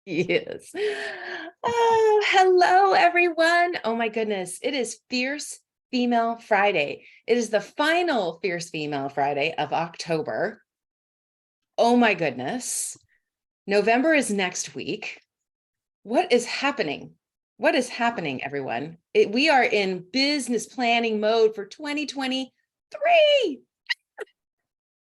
Yes. Oh, hello, everyone. Oh, my goodness. It is Fierce Female Friday. It is the final Fierce Female Friday of October. Oh, my goodness. November is next week. What is happening? What is happening, everyone? We are in business planning mode for 2023.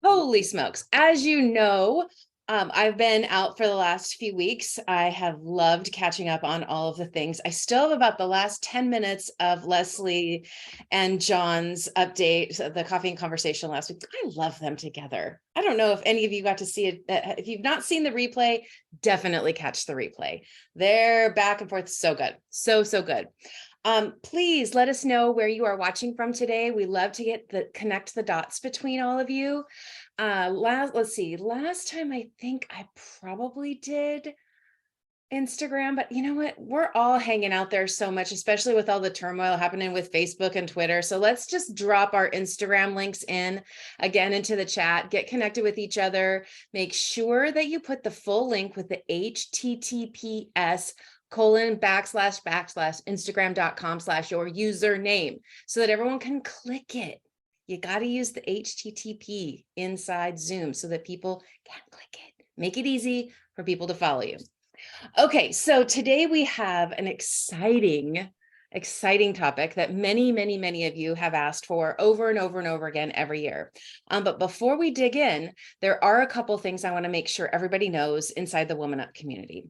Holy smokes. As you know, I've been out for the last few weeks. I have loved catching up on all of the things. I still have about the last 10 minutes of Leslie and John's update, the coffee and conversation last week. I love them together. I don't know if any of you got to see it. If you've not seen the replay, definitely catch the replay. They're back and forth. So good. So good. Please let us know where you are watching from today. We love to connect the dots between all of you. Let's see, last time I think I probably did Instagram, but you know what? We're all hanging out there so much, especially with all the turmoil happening with Facebook and Twitter. So let's just drop our Instagram links in again into the chat, get connected with each other. Make sure that you put the full link with the HTTPS Instagram.com/your username so that everyone can click it. You got to use the HTTP inside Zoom so that people can click it. Make it easy for people to follow you. Okay, so today we have an exciting topic that many of you have asked for over and over again every year. But before we dig in, there are a couple things I want to make sure everybody knows inside the WomanUP community.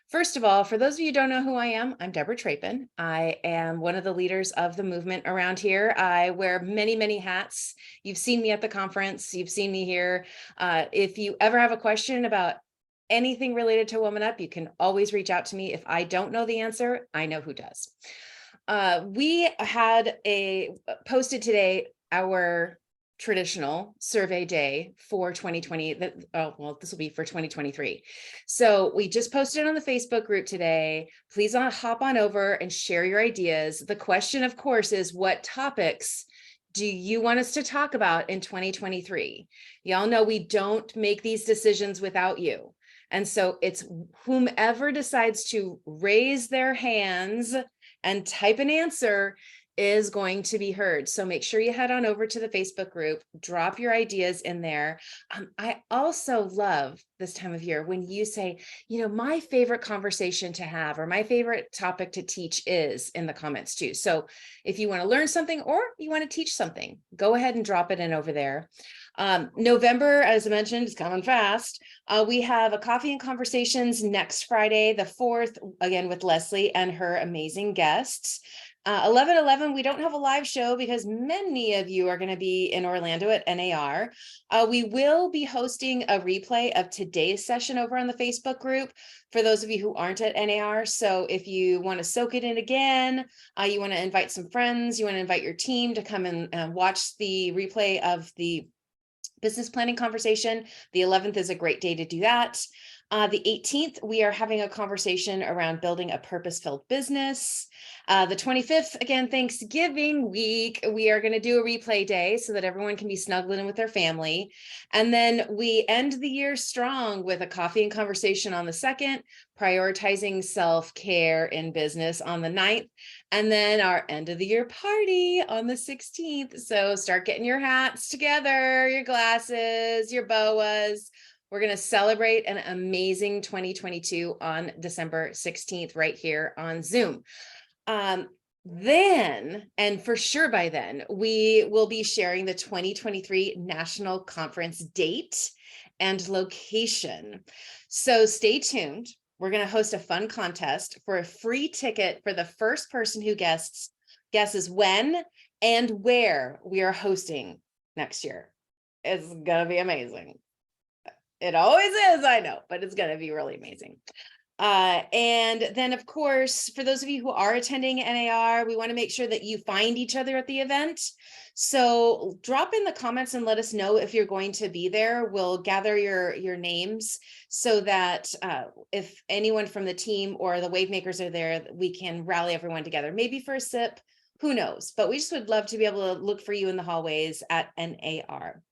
First of all, for those of you who don't know who I am, I'm Deborah Trapin. I am one of the leaders of the movement around here. I wear many hats. You've seen me at the conference. You've seen me here. If you ever have a question about anything related to WomanUP, you can always reach out to me. If I don't know the answer, I know who does. We had posted today our traditional survey day for 2020. This will be for 2023. So we just posted it on the Facebook group today. Please hop on over and share your ideas. The question, of course, is what topics do you want us to talk about in 2023? Y'all know we don't make these decisions without you. And so it's whomever decides to raise their hands and type an answer is going to be heard. So make sure you head on over to the Facebook group, drop your ideas in there. I also love this time of year when you say, you know, my favorite conversation to have or my favorite topic to teach is in the comments too. So if you want to learn something or you want to teach something, go ahead and drop it in over there. November, as I mentioned, is coming fast. We have a coffee and conversations next Friday, the 4th, again with Leslie and her amazing guests. 11/11, we don't have a live show because many of you are going to be in Orlando at NAR. We will be hosting a replay of today's session over on the Facebook group for those of you who aren't at NAR. So if you want to soak it in again, you want to invite some friends, you want to invite your team to come and watch the replay of the business planning conversation. The 11th is a great day to do that. The 18th, we are having a conversation around building a purpose-filled business. The 25th, again, Thanksgiving week, we are going to do a replay day so that everyone can be snuggling in with their family. And then we end the year strong with a coffee and conversation on the 2nd, prioritizing self-care in business on the 9th, and then our end of the year party on the 16th. So start getting your hats together, your glasses, your boas. We're going to celebrate an amazing 2022 on December 16th, right here on Zoom. Then, and for sure by then, we will be sharing the 2023 National Conference date and location. So stay tuned. We're going to host a fun contest for a free ticket for the first person who guesses when and where we are hosting next year. It's going to be amazing. It always is, I know, but it's going to be really amazing. And then, of course, for those of you who are attending NAR, we want to make sure that you find each other at the event. So drop in the comments and let us know if you're going to be there. We'll gather your names so that if anyone from the team or the wave makers are there, we can rally everyone together, maybe for a sip, who knows? But we just would love to be able to look for you in the hallways at NAR.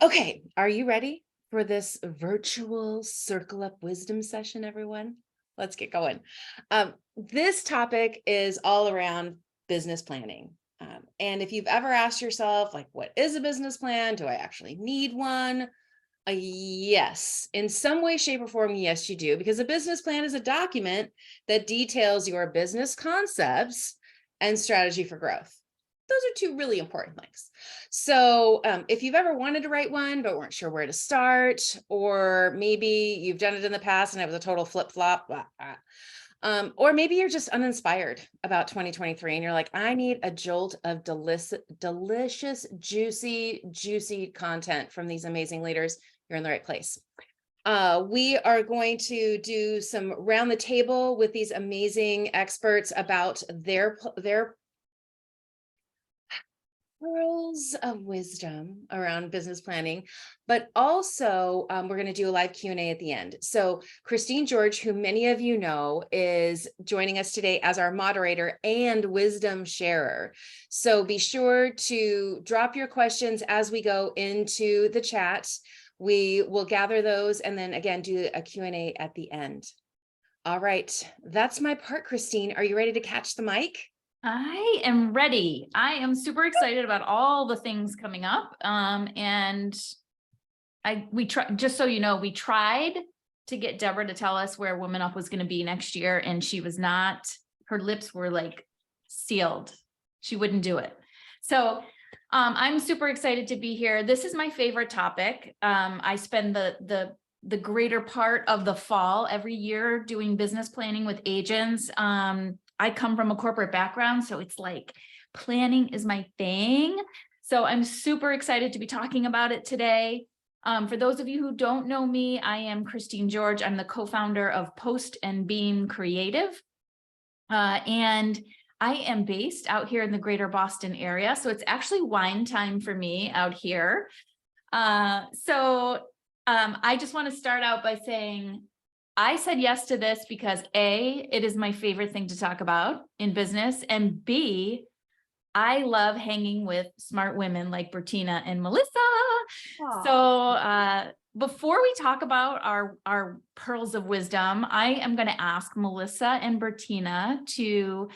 Okay, are you ready? for this virtual Circle Up Wisdom session, everyone. Let's get going. This topic is all around business planning. And if you've ever asked yourself, like, what is a business plan? Do I actually need one? Yes, in some way, shape, or form, yes, you do, because a business plan is a document that details your business concepts and strategy for growth. Those are two really important things. So if you've ever wanted to write one, but weren't sure where to start, or maybe you've done it in the past and it was a total flip-flop, or maybe you're just uninspired about 2023 and you're like, I need a jolt of delicious, juicy content from these amazing leaders, you're in the right place. We are going to do some round the table with these amazing experts about their pearls of wisdom around business planning, but also we're going to do a live Q&A at the end. So Christine George, who many of you know, is joining us today as our moderator and wisdom sharer. So be sure to drop your questions as we go into the chat. We will gather those and then again do a Q&A at the end. All right, that's my part, Christine. Are you ready to catch the mic? I am ready. I am super excited about all the things coming up. Just so you know, we tried to get Deborah to tell us where WomanUP was going to be next year, and she was not, her lips were like sealed. She wouldn't do it. So I'm super excited to be here. This is my favorite topic. I spend the greater part of the fall every year doing business planning with agents. I come from a corporate background, so it's like planning is my thing. So I'm super excited to be talking about it today. For those of you who don't know me, I am Christine George. I'm the co-founder of Post and Beam Creative. And I am based out here in the greater Boston area. So it's actually wine time for me out here. I just want to start out by saying, I said yes to this because A, it is my favorite thing to talk about in business, and B, I love hanging with smart women like Bertina and Melissa. Aww. So before we talk about our pearls of wisdom, I am going to ask Melissa and Bertina to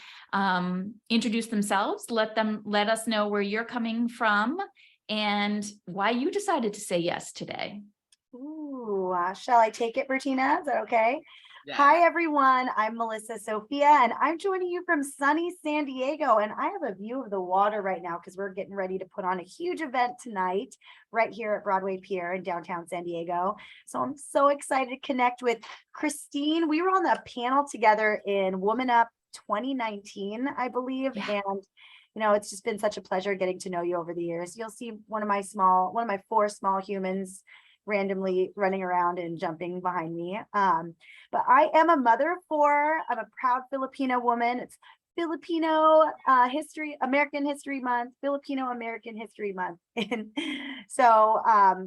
introduce themselves, let us know where you're coming from and why you decided to say yes today. Ooh, shall I take it, Bertina? Is that okay? Yeah. Hi, everyone. I'm Melissa Sophia, and I'm joining you from sunny San Diego. And I have a view of the water right now because we're getting ready to put on a huge event tonight right here at Broadway Pier in downtown San Diego. So I'm so excited to connect with Christine. We were on the panel together in WomanUP 2019, I believe. Yeah. And you know, it's just been such a pleasure getting to know you over the years. You'll see one of my 4 small humans randomly running around and jumping behind me. But I am a mother of 4. I'm a proud Filipino woman. It's Filipino American History Month, Filipino American History Month. And so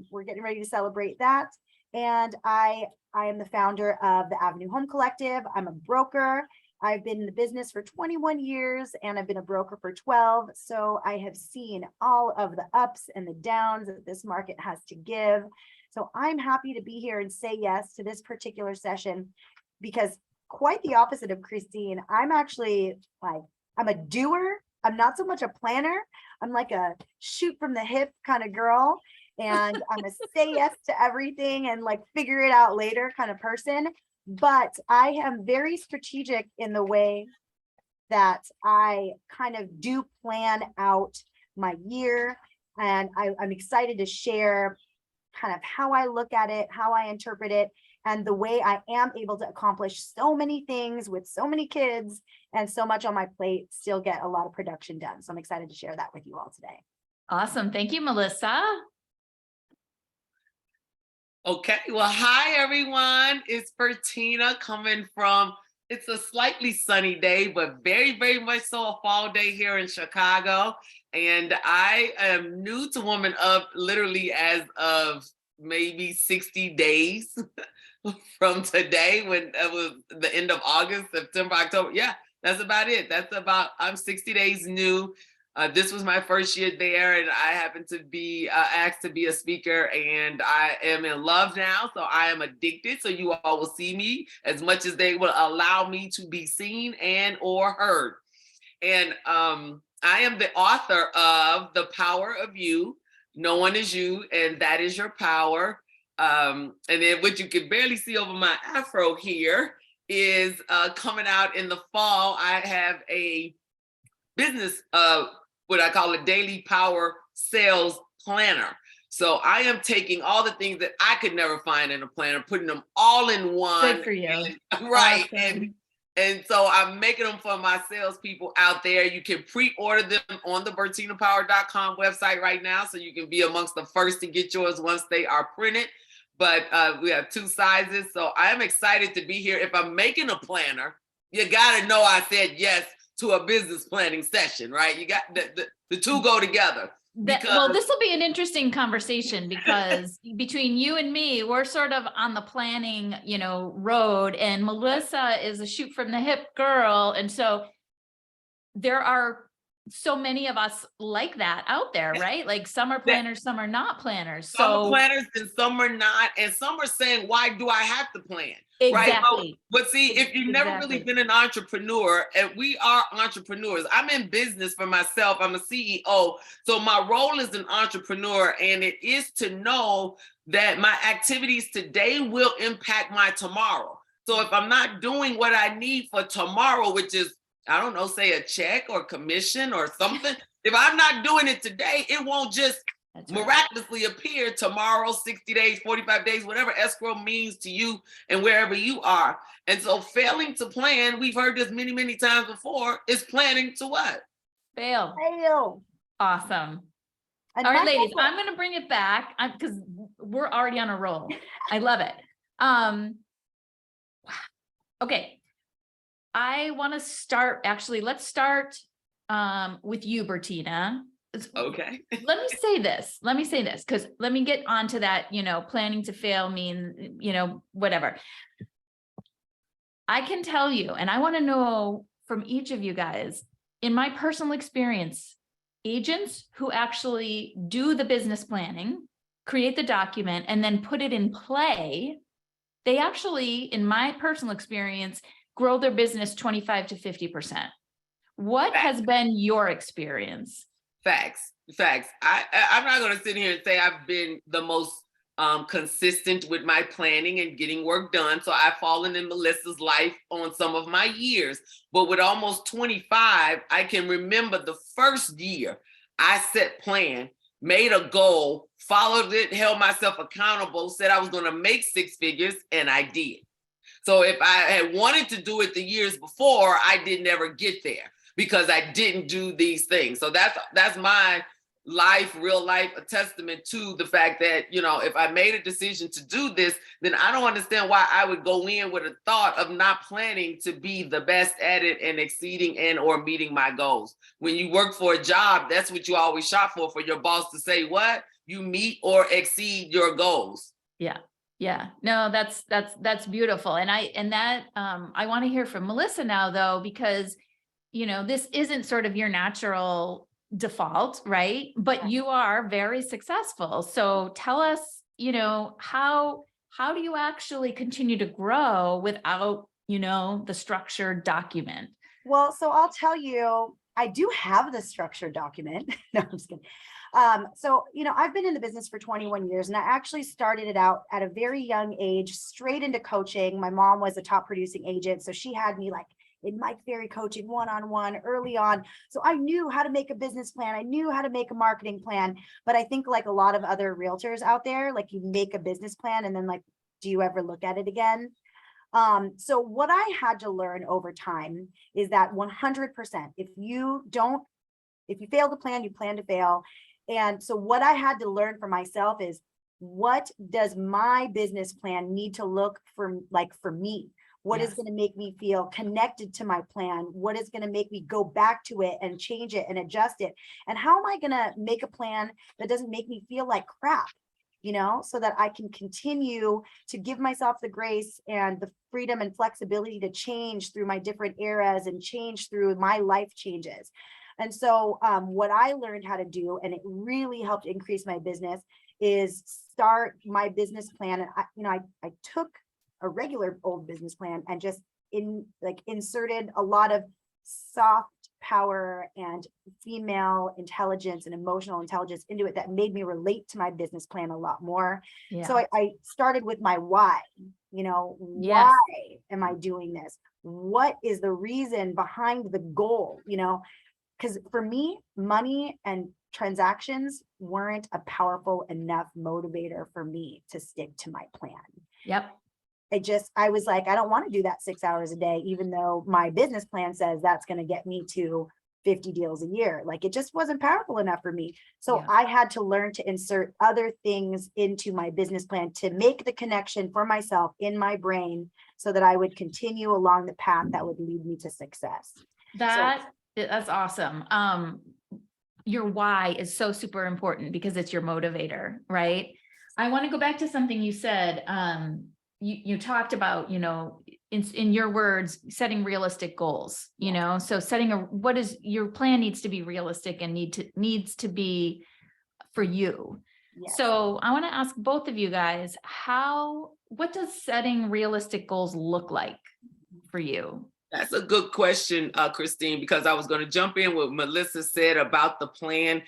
we're getting ready to celebrate that. And I am the founder of the Avenue Home Collective. I'm a broker. I've been in the business for 21 years and I've been a broker for 12. So I have seen all of the ups and the downs that this market has to give. So I'm happy to be here and say yes to this particular session because quite the opposite of Christine. I'm actually I'm a doer. I'm not so much a planner. I'm like a shoot from the hip kind of girl. And I'm a say yes to everything and like figure it out later kind of person. But I am very strategic in the way that I kind of do plan out my year. And I'm excited to share kind of how I look at it, how I interpret it, and the way I am able to accomplish so many things with so many kids and so much on my plate, still get a lot of production done. So I'm excited to share that with you all today. Awesome. Thank you, Melissa. Okay, well, hi, everyone. It's Bertina coming from, it's a slightly sunny day, but very, very much so a fall day here in Chicago. And I am new to WomanUP literally as of maybe 60 days from today, when it was the end of August, September, October. Yeah, that's about it. I'm 60 days new. This was my first year there, and I happened to be asked to be a speaker, and I am in love now. So I am addicted. So you all will see me as much as they will allow me to be seen and or heard. And I am the author of The Power of You. No one is you, and that is your power. And then what you can barely see over my afro here is coming out in the fall. I have a business, what I call a daily power sales planner. So I am taking all the things that I could never find in a planner, putting them all in one. Good for you. Right. Awesome. And so I'm making them for my salespeople out there. You can pre-order them on the BertinaPower.com website right now. So you can be amongst the first to get yours once they are printed. But we have 2 sizes. So I am excited to be here. If I'm making a planner, you got to know I said yes to a business planning session, right? You got the 2 go together. Well, this will be an interesting conversation because between you and me, we're sort of on the planning, road, and Melissa is a shoot from the hip girl. And so there are so many of us like that out there, right? Like some are planners, some are not planners. Some So are planners and some are not. And some are saying, why do I have to plan? exactly. Right? But see, if you've never really been an entrepreneur, and we are entrepreneurs, I'm in business for myself. I'm a CEO. So my role as an entrepreneur, and it is to know that my activities today will impact my tomorrow. So if I'm not doing what I need for tomorrow, which is, I don't know, say a check or commission or something, if I'm not doing it today, it won't just miraculously appear tomorrow, 60 days, 45 days, whatever escrow means to you and wherever you are. And so failing to plan, we've heard this many, many times before, is planning to what? Fail. Awesome. And All right, my ladies, whole- I'm going to bring it back because we're already on a roll. I love it. Okay. I want to start, actually, let's start with you, Bertina. Okay. Let me say this, because let me get onto that, planning to fail mean, whatever. I can tell you, and I want to know from each of you guys, in my personal experience, agents who actually do the business planning, create the document, and then put it in play, they actually, in my personal experience, grow their business 25 to 50%. What has been your experience? Facts. I'm not going to sit here and say I've been the most consistent with my planning and getting work done. So I've fallen in Melissa's life on some of my years. But with almost 25, I can remember the first year I set plan, made a goal, followed it, held myself accountable, said I was going to make 6 figures, and I did. So if I had wanted to do it the years before, I didn't ever get there because I didn't do these things. So that's my life, real life, a testament to the fact that, if I made a decision to do this, then I don't understand why I would go in with a thought of not planning to be the best at it and exceeding and or meeting my goals. When you work for a job, that's what you always shop for your boss to say what you meet or exceed your goals. Yeah, no, that's beautiful. And I want to hear from Melissa now, though, because, this isn't sort of your natural default, right? But you are very successful. So tell us, how do you actually continue to grow without, the structured document? Well, so I'll tell you, I do have the structured document. No, I'm just kidding. So, I've been in the business for 21 years, and I actually started it out at a very young age, straight into coaching. My mom was a top producing agent, so she had me like in Mike Ferry coaching one-on-one early on. So I knew how to make a business plan. I knew how to make a marketing plan. But I think like a lot of other realtors out there, like you make a business plan and then like, do you ever look at it again? So what I had to learn over time is that 100%, if you fail to plan, you plan to fail. And so what I had to learn for myself is, what does my business plan need to look for me? What is going to make me feel connected to my plan? What is going to make me go back to it and change it and adjust it? And how am I going to make a plan that doesn't make me feel like crap, so that I can continue to give myself the grace and the freedom and flexibility to change through my different eras and change through my life changes. And so what I learned how to do, and it really helped increase my business, is start my business plan. And I took a regular old business plan and just inserted a lot of soft power and female intelligence and emotional intelligence into it that made me relate to my business plan a lot more. Yeah. So I started with my why, Yes. why am I doing this? What is the reason behind the goal? Because for me, money and transactions weren't a powerful enough motivator for me to stick to my plan. Yep. I was like, I don't want to do that 6 hours a day, even though my business plan says that's going to get me to 50 deals a year. Like, it just wasn't powerful enough for me. So Yeah. I had to learn to insert other things into my business plan to make the connection for myself in my brain so that I would continue along the path that would lead me to success. That's awesome. Your why is so super important because it's your motivator, right? I want to go back to something you said. You talked about, in your words, setting realistic goals, so what is your plan needs to be realistic and needs to be for you. Yes. So I want to ask both of you guys, what does setting realistic goals look like for you? That's a good question, Christine, because I was going to jump in what Melissa said about the plan.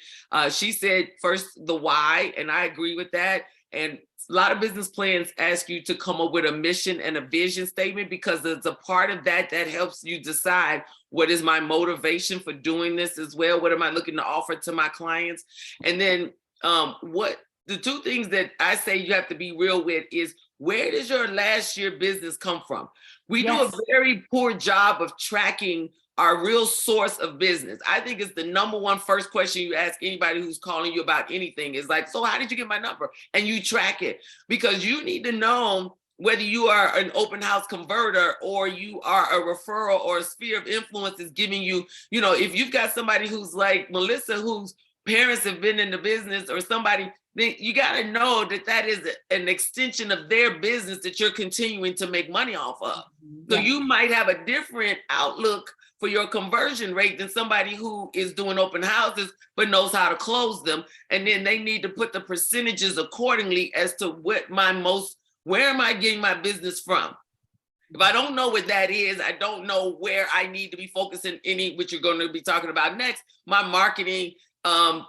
She said first the why, and I agree with that. And a lot of business plans ask you to come up with a mission and a vision statement, because it's a part of that helps you decide what is my motivation for doing this as well. What am I looking to offer to my clients? And then what the two things that I say you have to be real with is, where does your last year business come from? We do a very poor job of tracking our real source of business. I think it's the number one first question you ask anybody who's calling you about anything is like, so how did you get my number? And you track it, because you need to know whether you are an open house converter or you are a referral or a sphere of influence is giving you, if you've got somebody who's like Melissa, whose parents have been in the business, or somebody, then you got to know that is an extension of their business that you're continuing to make money off of. So you might have a different outlook for your conversion rate than somebody who is doing open houses but knows how to close them. And then they need to put the percentages accordingly as to where am I getting my business from? If I don't know what that is, I don't know where I need to be focusing which you're going to be talking about next, my marketing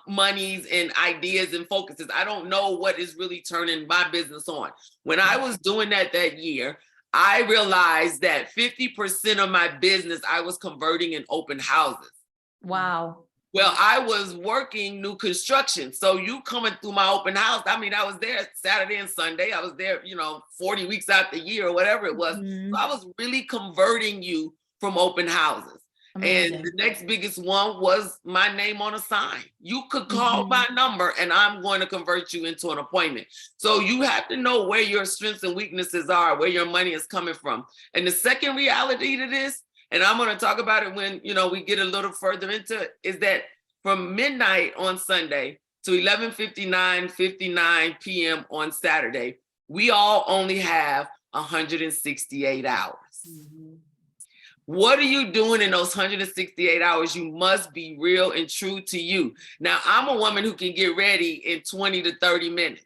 monies and ideas and focuses. I don't know what is really turning my business on. When I was doing that year, I realized that 50% of my business I was converting in open houses. Wow. Well, I was working new construction. So you coming through my open house, I was there Saturday and Sunday. I was there, 40 weeks out the year or whatever it was. Mm-hmm. So I was really converting you from open houses. Amazing. And the next biggest one was my name on a sign. You could call my number and I'm going to convert you into an appointment. So you have to know where your strengths and weaknesses are, where your money is coming from. And the second reality to this, and I'm going to talk about it when, we get a little further into it, is that from midnight on Sunday to 11:59 p.m. on Saturday, we all only have 168 hours. What are you doing in those 168 hours? You must be real and true to you. Now, I'm a woman who can get ready in 20 to 30 minutes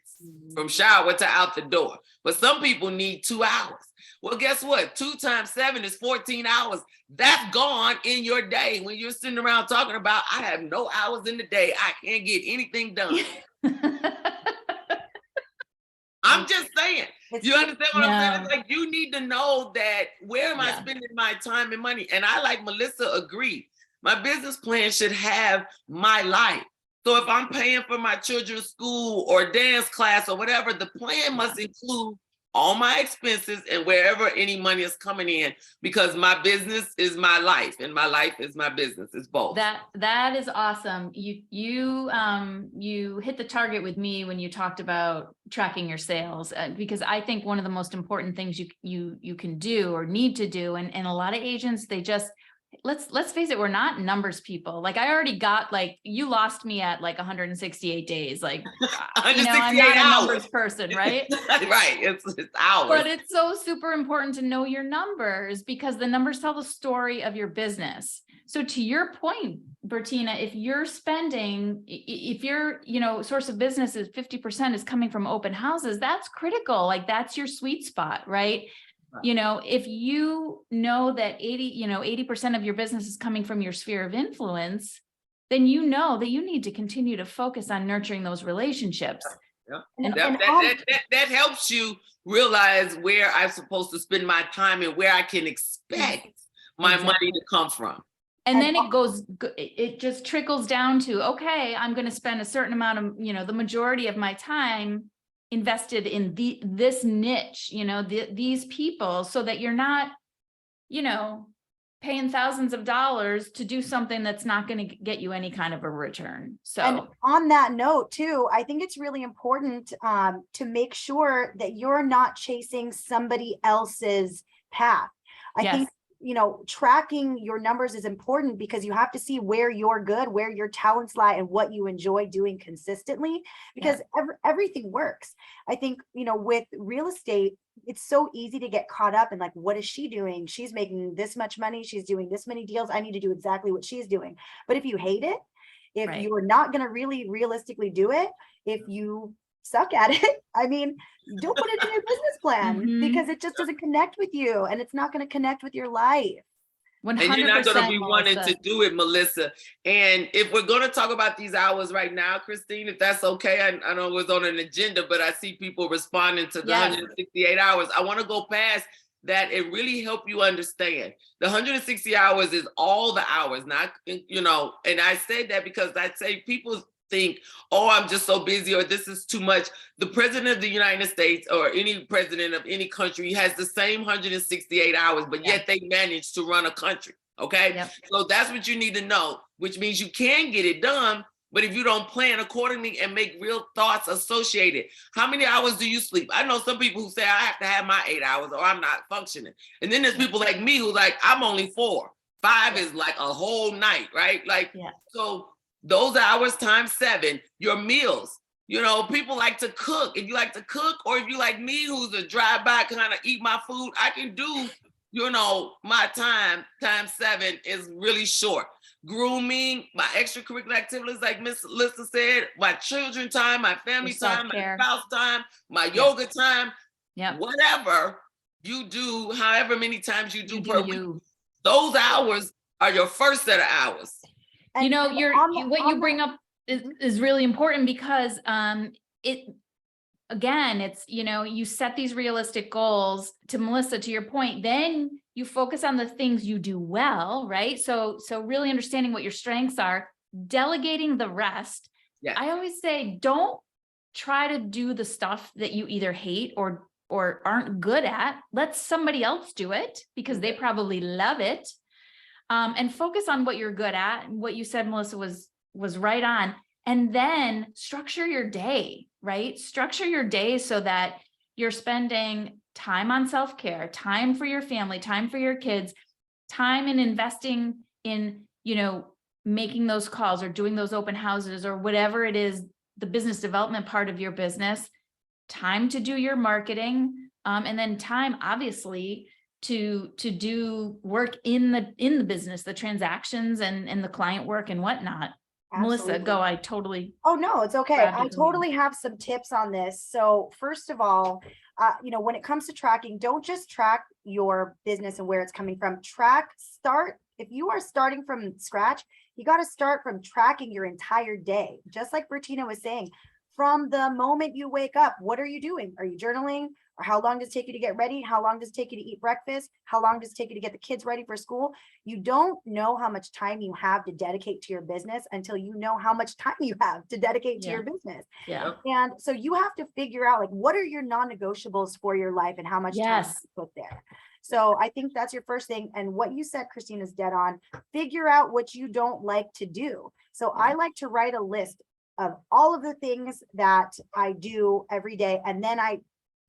from shower to out the door. But some people need 2 hours. Well, guess what? 2 times 7 is 14 hours. That's gone in your day when you're sitting around talking about, I have no hours in the day. I can't get anything done. I'm just saying. You understand what I'm saying? It's like, you need to know that, where am I spending my time and money? And I, like Melissa, agree. My business plan should have my life. So if I'm paying for my children's school or dance class or whatever, the plan must include all my expenses and wherever any money is coming in, because my business is my life and my life is my business. It's both. That is awesome. You hit the target with me when you talked about tracking your sales, because I think one of the most important things you can do or need to do, and a lot of agents, they just, let's face it, we're not numbers people. Like, I already got, like, you lost me at like 168 days. Like, 168 I'm not hours. a numbers person, right? Right. It's hours. But it's so super important to know your numbers, because the numbers tell the story of your business. So to your point, Bertina, if you're spending, if your, source of business is 50% is coming from open houses, that's critical. Like that's your sweet spot, right? Right. If you know that 80% of your business is coming from your sphere of influence, then you know that you need to continue to focus on nurturing those relationships. Yeah. And, That, and that, I'll- that, that, that helps you realize where I'm supposed to spend my time and where I can expect my Exactly. money to come from. And And then it just trickles down to, okay, I'm going to spend a certain amount of, the majority of my time invested in this niche, these people, so that you're not, paying thousands of dollars to do something that's not going to get you any kind of a return. And So on that note too, I think it's really important to make sure that you're not chasing somebody else's path. I yes, think, tracking your numbers is important because you have to see where you're good, where your talents lie, and what you enjoy doing consistently, because everything works. I think, with real estate, it's so easy to get caught up in like, what is she doing? She's making this much money. She's doing this many deals. I need to do exactly what she's doing. But if you hate it, if right. you are not going to really realistically do it, if you suck at it, I mean, don't put it in your business plan Mhm. because it just doesn't connect with you and it's not going to connect with your life. 100%. And you're not going to be wanting Melissa. to do it, Melissa. And if we're going to talk about these hours right now, Christine, if that's okay, I know it was on an agenda, but I see people responding to the Yes. 168 hours. I want to go past that and really help you understand. The 160 hours is all the hours, not, and I say that because I say people think, oh, I'm just so busy or this is too much. The president of the United States or any president of any country has the same 168 hours, but yet they manage to run a country. Okay. Yep. So that's what you need to know, which means you can get it done. But if you don't plan accordingly and make real thoughts associated, how many hours do you sleep? I know some people who say I have to have my 8 hours or I'm not functioning. And then there's people like me who like, I'm only 4. 5 is like a whole night, right? Like, so those hours times 7, your meals. People like to cook. If you like to cook, or if you like me, who's a drive-by kind of eat my food, I can do, my time times 7 is really short. Grooming, my extracurricular activities, like Miss Lisa said, my children time, my family time, my spouse time, my yoga time, whatever you do, however many times you do per week, those hours are your first set of hours. And what you bring up is really important because it's, you set these realistic goals. To Melissa, to your point, then you focus on the things you do well, right? So really understanding what your strengths are, delegating the rest. Yes. I always say, don't try to do the stuff that you either hate or aren't good at. Let somebody else do it because they probably love it. And focus on what you're good at. And what you said, Melissa, was right on. And then structure your day, right? Structure your day so that you're spending time on self-care, time for your family, time for your kids, time in investing in, making those calls or doing those open houses or whatever it is, the business development part of your business, time to do your marketing, and then time, obviously, to do work in the business, the transactions and the client work and whatnot. Absolutely. Melissa, go. I totally. Oh, no, it's okay. I totally have some tips on this. So first of all, when it comes to tracking, don't just track your business and where it's coming from. If you are starting from scratch, you got to start from tracking your entire day. Just like Bertina was saying, from the moment you wake up, what are you doing? Are you journaling? Or how long does it take you to get ready? How long does it take you to eat breakfast? How long does it take you to get the kids ready for school? You don't know how much time you have to dedicate to your business until you know how much time you have to dedicate to your business. Yeah. And so you have to figure out, like, what are your non-negotiables for your life and how much time you put there. So I think that's your first thing. And what you said, Christine, is dead on. Figure out what you don't like to do. So I like to write a list of all of the things that I do every day. And then I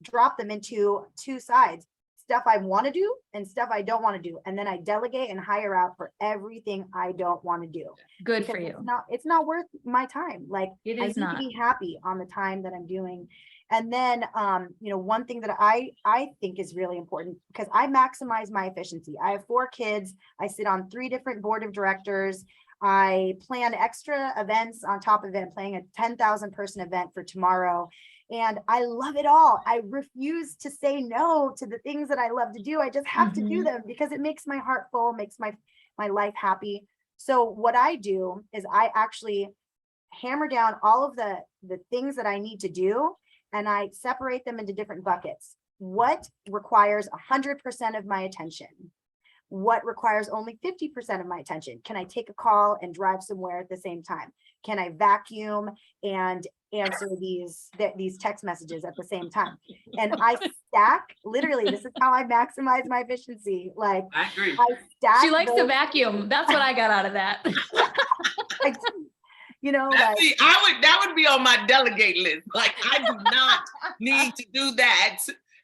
drop them into 2 sides, stuff I want to do and stuff I don't want to do. And then I delegate and hire out for everything I don't want to do. Good for you. It's not worth my time. Like, It I is need not. to be happy on the time that I'm doing. And then, one thing that I think is really important, because I maximize my efficiency. I have 4 kids. I sit on 3 different board of directors. I plan extra events on top of it. I'm planning a 10,000 person event for tomorrow. And I love it all. I refuse to say no to the things that I love to do. I just have to do them because it makes my heart full, makes my life happy. So what I do is I actually hammer down all of the things that I need to do, and I separate them into different buckets. What requires 100% of my attention? What requires only 50% of my attention? Can I take a call and drive somewhere at the same time? Can I vacuum and answer these text messages at the same time? And I stack, literally, this is how I maximize my efficiency. Like, I agree. I stack. She likes to vacuum. That's what I got out of that. I do. Like, See, that would be on my delegate list. Like, I do not need to do that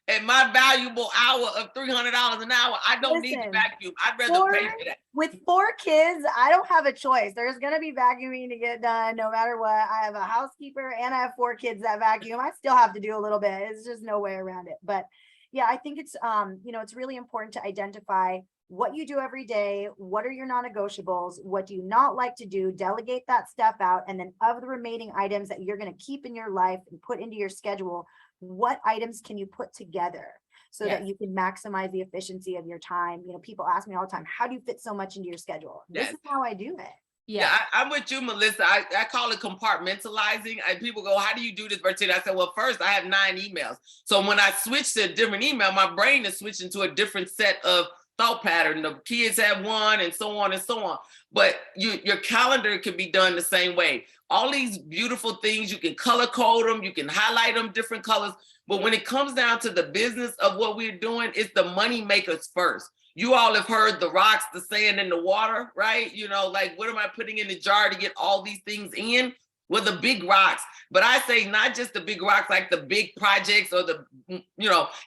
at my valuable hour of $300 an hour. I don't need to Listen, vacuum. I'd rather pay for that. with 4 kids, I don't have a choice. There's going to be vacuuming to get done no matter what. I have a housekeeper and I have 4 kids that vacuum. I still have to do a little bit. It's just no way around it. But yeah, I think it's, it's really important to identify what you do every day. What are your non-negotiables? What do you not like to do? Delegate that stuff out. And then of the remaining items that you're going to keep in your life and put into your schedule, what items can you put together so that you can maximize the efficiency of your time? People ask me all the time, how do you fit so much into your schedule? This is how I do it. Yeah, I'm with you, Melissa. I call it compartmentalizing. And people go, how do you do this, Bertina? I said, well, first I have 9 emails. So when I switch to a different email, my brain is switching to a different set of thought pattern. The kids have one and so on and so on. But your calendar can be done the same way. All these beautiful things, you can color code them, you can highlight them different colors. But when it comes down to the business of what we're doing, it's the money makers first. You all have heard the rocks, the sand, and the water, right? Like, what am I putting in the jar to get all these things in? Well, the big rocks. But I say not just the big rocks, like the big projects or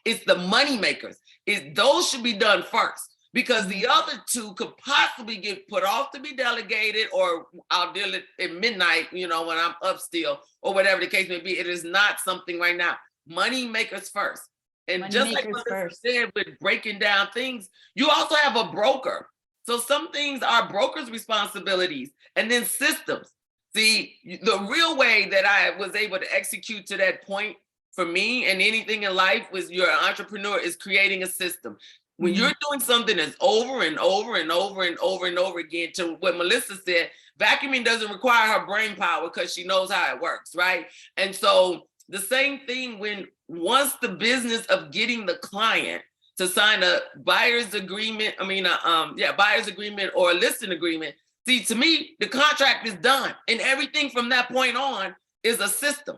it's the money makers. Those should be done first, because the other 2 could possibly get put off to be delegated, or I'll deal it at midnight, when I'm up still, or whatever the case may be. It is not something right now. Money makers first. And Money just like makers what I first. said with breaking down things, you also have a broker. So some things are brokers' responsibilities, and then systems. See, the real way that I was able to execute to that point for me and anything in life was, you're an entrepreneur, is creating a system. When you're doing something that's over and over and over and over and over again, to what Melissa said, vacuuming doesn't require her brain power because she knows how it works, right? And so the same thing once the business of getting the client to sign a buyer's agreement, buyer's agreement or a listing agreement. See, to me, the contract is done, and everything from that point on is a system.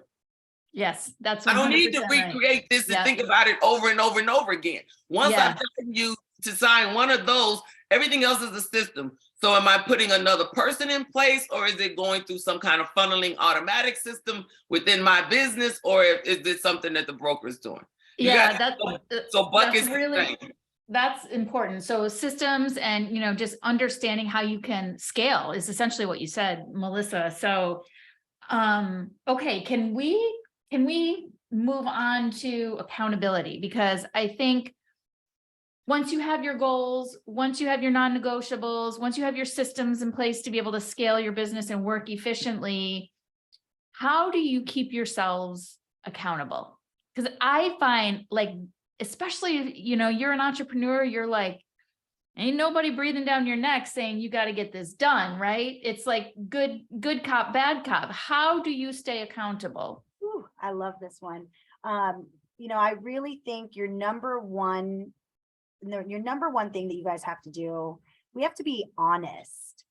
Yes, that's 100% I don't need to right. recreate this and think about it over and over and over again. Once I've gotten you to sign one of those, everything else is a system. So am I putting another person in place, or is it going through some kind of funneling automatic system within my business, or is this something that the broker is doing? That's important. So systems and, just understanding how you can scale is essentially what you said, Melissa. So, okay, can we move on to accountability? Because I think once you have your goals, once you have your non-negotiables, once you have your systems in place to be able to scale your business and work efficiently, how do you keep yourselves accountable? Because I find, like, especially, you're an entrepreneur, you're like, ain't nobody breathing down your neck saying you got to get this done, right? It's like good cop, bad cop. How do you stay accountable? Ooh, I love this one. I really think your number one thing that you guys have to do, we have to be honest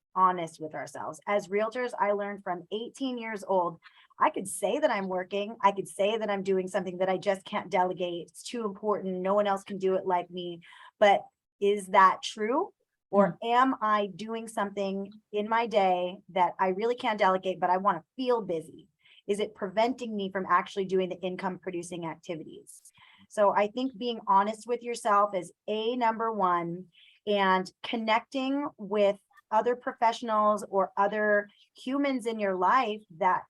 with ourselves. As realtors, I learned from 18 years old, I could say that I'm working. I could say that I'm doing something that I just can't delegate. It's too important. No one else can do it like me. But is that true? Or am I doing something in my day that I really can't delegate, but I want to feel busy? Is it preventing me from actually doing the income producing activities? So I think being honest with yourself is number one, and connecting with other professionals or other humans in your life that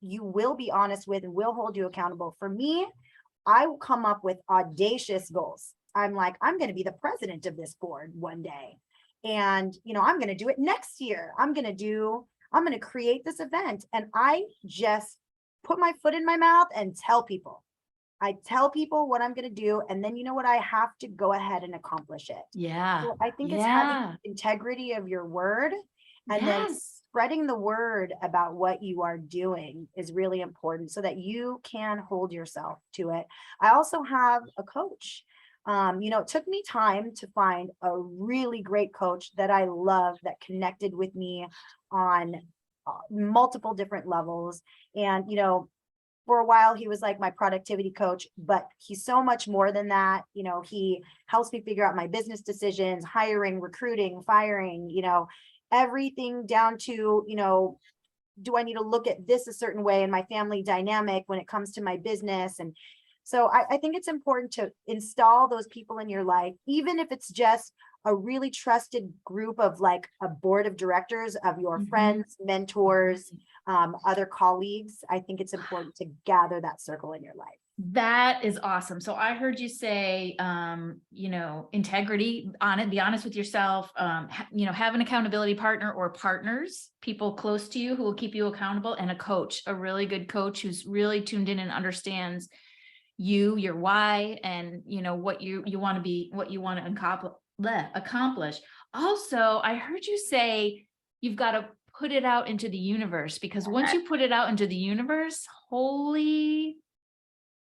you will be honest with and will hold you accountable. For me, I will come up with audacious goals. I'm like, I'm going to be the president of this board one day. And, I'm going to do it next year. I'm going to create this event. And I just put my foot in my mouth and tell people. I tell people what I'm going to do. And then you know what? I have to go ahead and accomplish it. Yeah. So I think it's Yeah. having integrity of your word and then Yes. spreading the word about what you are doing is really important so that you can hold yourself to it. I also have a coach. It took me time to find a really great coach that I love that connected with me on multiple different levels. And, for a while, he was like my productivity coach, but he's so much more than that. He helps me figure out my business decisions, hiring, recruiting, firing, everything down to, do I need to look at this a certain way in my family dynamic when it comes to my business? And so I think it's important to install those people in your life, even if it's just a really trusted group of like a board of directors of your friends, mentors, other colleagues. I think it's important to gather that circle in your life. That is awesome. So I heard you say, integrity on it, be honest with yourself, have an accountability partner or partners, people close to you who will keep you accountable, and a coach, a really good coach who's really tuned in and understands your why, and what you want to be, what you want to accomplish. Also, I heard you say you've got to put it out into the universe, because once you put it out into the universe, holy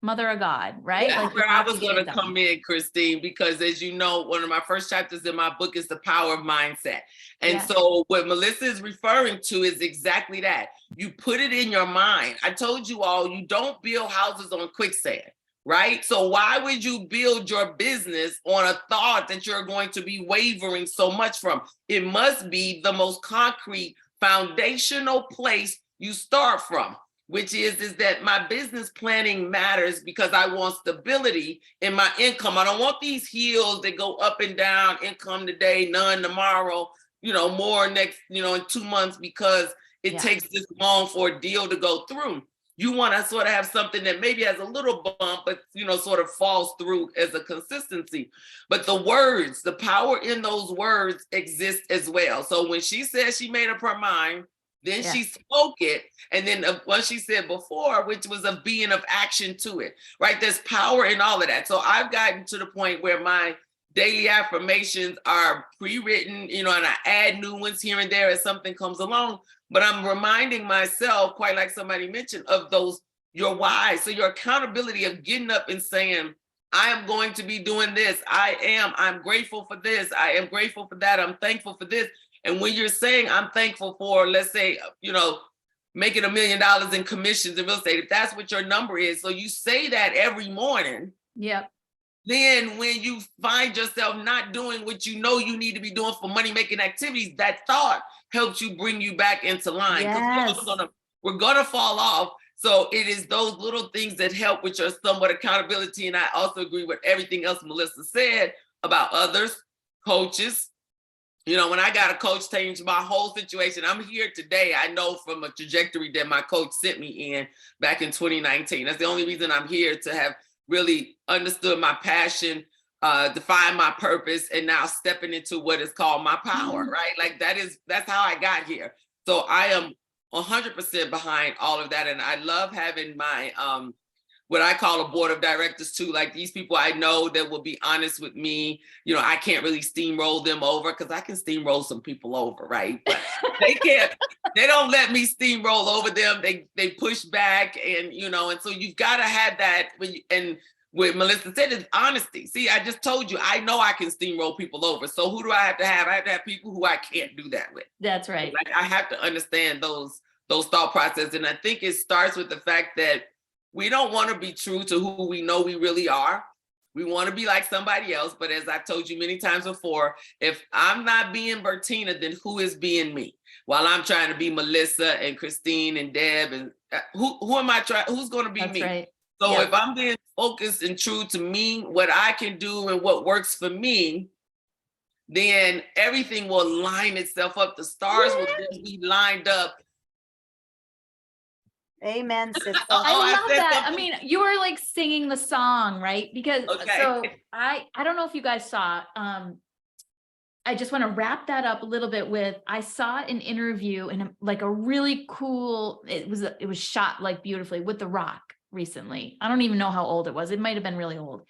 mother of God, right? Yeah, Like where you I have was to get going it to done. come in, Christine, because as you know, one of my first chapters in my book is the power of mindset. And Yeah. so what Melissa is referring to is exactly that. You put it in your mind. I told you all, you don't build houses on quicksand, right? So why would you build your business on a thought that you're going to be wavering so much from? It must be the most concrete, foundational place you start from, which is that my business planning matters because I want stability in my income. I don't want these hills that go up and down, income today, none tomorrow, more next, in 2 months, because it takes this long for a deal to go through. You want to sort of have something that maybe has a little bump, but, sort of falls through as a consistency. But the words, the power in those words exist as well. So when she said she made up her mind, then she spoke it. And then what she said before, which was a being of action to it, right? There's power in all of that. So I've gotten to the point where my daily affirmations are pre-written, and I add new ones here and there as something comes along. But I'm reminding myself, quite like somebody mentioned, of those, your why. So your accountability of getting up and saying, I am going to be doing this. I'm grateful for this. I am grateful for that. I'm thankful for this. And when you're saying I'm thankful for, let's say, making $1 million in commissions in real estate, if that's what your number is, so you say that every morning. Yep. Then when you find yourself not doing what you know you need to be doing for money-making activities, that thought helps you bring you back into line. Because we're gonna fall off. So it is those little things that help with your somewhat accountability. And I also agree with everything else Melissa said about others, coaches. When I got a coach, changed my whole situation. I'm here today. I know from a trajectory that my coach sent me in back in 2019. That's the only reason I'm here, to have really understood my passion, defined my purpose, and now stepping into what is called my power, right? Like that's how I got here. So I am 100% behind all of that. And I love having my, what I call a board of directors too. Like these people I know that will be honest with me. I can't really steamroll them over, because I can steamroll some people over, right? But they can't, they don't let me steamroll over them. They push back, and and so you've got to have that. And what Melissa said is honesty. See, I just told you, I know I can steamroll people over. So who do I have to have? I have to have people who I can't do that with. That's right. Like I have to understand those thought processes. And I think it starts with the fact that we don't want to be true to who we know we really are. We want to be like somebody else. But as I've told you many times before, if I'm not being Bertina, then who is being me? While I'm trying to be Melissa and Christine and Deb, and who am I trying? Who's going to be That's me? right. So if I'm being focused and true to me, what I can do and what works for me, then everything will line itself up. The stars will be lined up Amen, sister. I I love said that. I something. mean, you were like singing the song, right? Because Okay. so I don't know if you guys saw, I just want to wrap that up a little bit with, I saw an interview in like a really cool, it was shot like beautifully with The Rock recently. I don't even know how old it was. It might have been really old.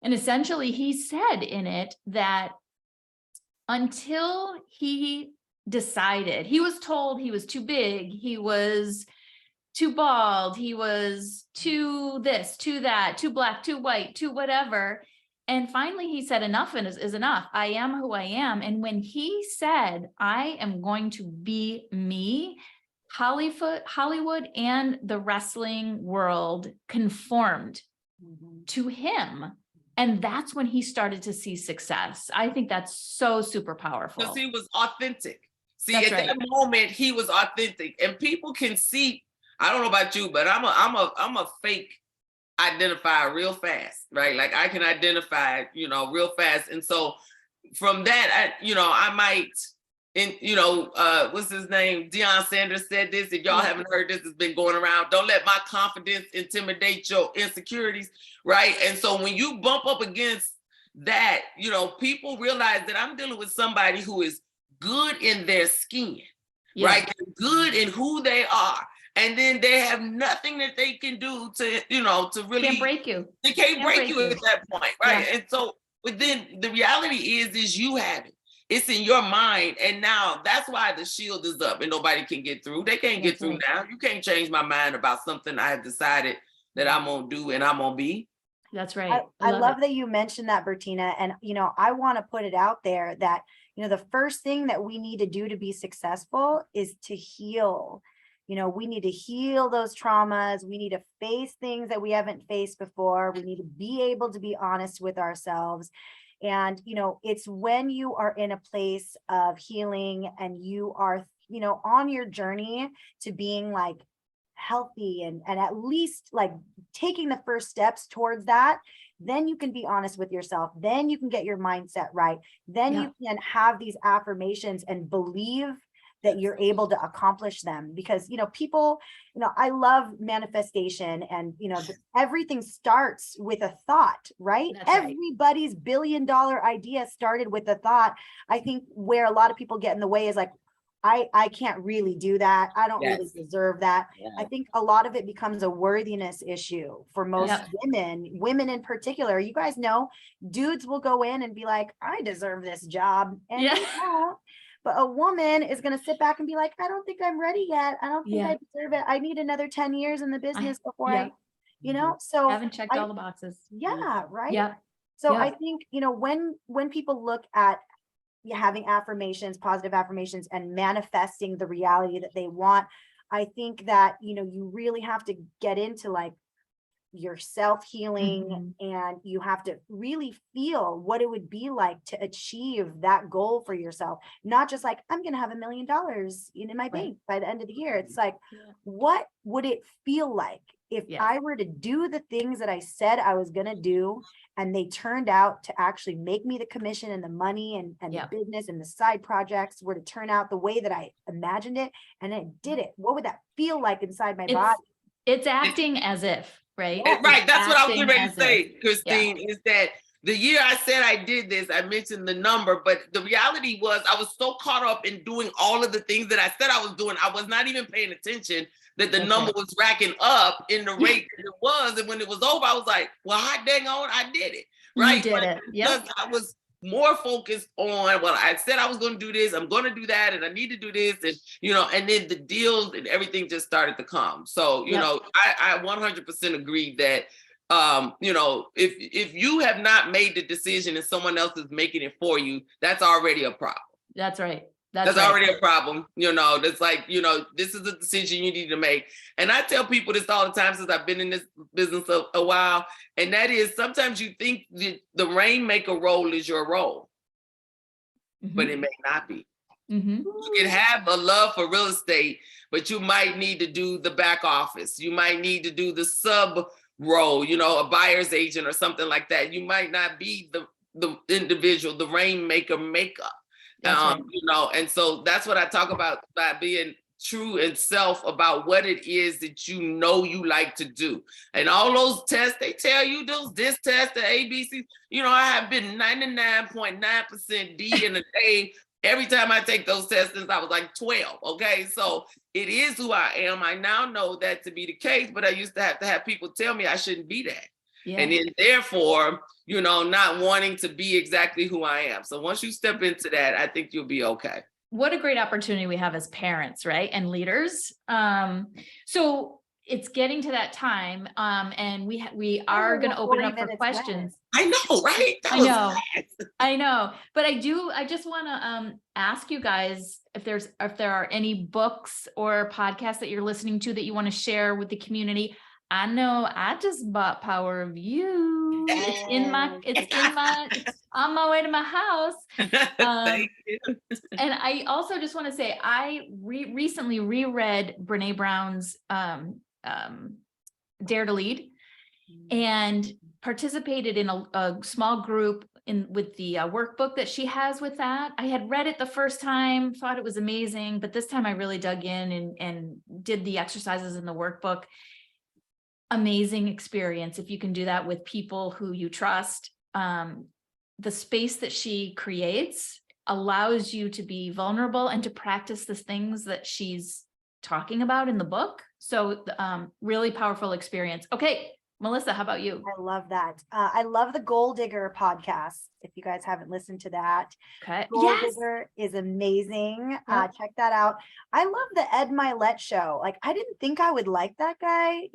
And essentially he said in it that until he decided, he was told he was too big, he was too bald, he was too this, too that, too black, too white, too whatever. And finally he said, enough is enough. I am who I am. And when he said, I am going to be me, Hollywood and the wrestling world conformed to him. And that's when he started to see success. I think that's so super powerful. Because he was authentic. See, That's at right. that moment, he was authentic, and people can see. I don't know about you, but I'm a fake identifier real fast, right? Like I can identify, real fast, and so from that, I might. And what's his name? Deion Sanders said this. If y'all haven't heard this, it's been going around. Don't let my confidence intimidate your insecurities, right? And so when you bump up against that, people realize that I'm dealing with somebody who is good in their skin, right? They're good in who they are. And then they have nothing that they can do to, to really Can't break you. They can't break you at that point, right? Yeah. And so, but then the reality is you have it. It's in your mind. And now that's why the shield is up and nobody can get through. They can't get through now. You can't change my mind about something I have decided that I'm going to do and I'm going to be. That's right. I love that you mentioned that, Bertina. And, I want to put it out there that, the first thing that we need to do to be successful is to heal. We need to heal those traumas. We need to face things that we haven't faced before. We need to be able to be honest with ourselves. And, it's when you are in a place of healing and you are, on your journey to being like healthy and at least like taking the first steps towards that, then you can be honest with yourself. Then you can get your mindset right. Then you can have these affirmations and believe that you're able to accomplish them, because, people, I love manifestation and, everything starts with a thought, right? That's right. Everybody's $1 billion idea started with a thought. I think where a lot of people get in the way is like, I can't really do that. I don't really deserve that. I think a lot of it becomes a worthiness issue for most women in particular. You guys know, dudes will go in and be like, I deserve this job. And they don't. But a woman is going to sit back and be like, I don't think I'm ready yet. I don't think I deserve it. I need another 10 years in the business before I, so haven't checked all the boxes. Yeah. Right. Yeah. So I think, when people look at having affirmations, positive affirmations, and manifesting the reality that they want, I think that, you really have to get into like your self-healing, and you have to really feel what it would be like to achieve that goal for yourself. Not just like, I'm going to have $1 million in my bank by the end of the year. It's like, what would it feel like if I were to do the things that I said I was going to do, and they turned out to actually make me the commission and the money and the business and the side projects were to turn out the way that I imagined it, and it did it? What would that feel like inside my body? It's acting as if. Right. Right. That's what I was getting ready to say, Christine, is that the year I said I did this, I mentioned the number, but the reality was I was so caught up in doing all of the things that I said I was doing. I was not even paying attention that the number was racking up in the rate that it was. And when it was over, I was like, well, hot dang on, I did it. Right. You did it. Because I was more focused on, well, I said I was going to do this, I'm going to do that, and I need to do this, and and then the deals and everything just started to come. So I 100% agree that if you have not made the decision and someone else is making it for you, that's already a problem. That's right. That's already a problem. That's like, this is a decision you need to make. And I tell people this all the time since I've been in this business a while. And that is, sometimes you think the rainmaker role is your role, but it may not be. You can have a love for real estate, but you might need to do the back office. You might need to do the sub role, a buyer's agent or something like that. You might not be the individual, the rainmaker makeup. And so that's what I talk about by being true in self about what it is that you like to do. And all those tests, they tell you this test, the ABC, I have been 99.9% D in a day every time I take those tests since I was like 12. Okay. So it is who I am. I now know that to be the case, but I used to have people tell me I shouldn't be that. Yeah. And then therefore, not wanting to be exactly who I am. So once you step into that, I think you'll be okay. What a great opportunity we have as parents, right? And leaders. So it's getting to that time. And we are going to open it up for questions. I know, right? I know. But I just want to ask you guys if there are any books or podcasts that you're listening to that you want to share with the community. I know I just bought Power of You. It's on my way to my house. Thank you. And I also just want to say, I recently reread Brene Brown's Dare to Lead and participated in a small group with the workbook that she has with that. I had read it the first time, thought it was amazing, but this time I really dug in and did the exercises in the workbook. Amazing experience if you can do that with people who you trust. The space that she creates allows you to be vulnerable and to practice the things that she's talking about in the book. So really powerful experience. Okay, Melissa, how about you? I love that. I love the Goal Digger podcast. If you guys haven't listened to that, Okay. Goal Digger is amazing. Check that out. I love the Ed Milet show. Like, I didn't think I would like that guy.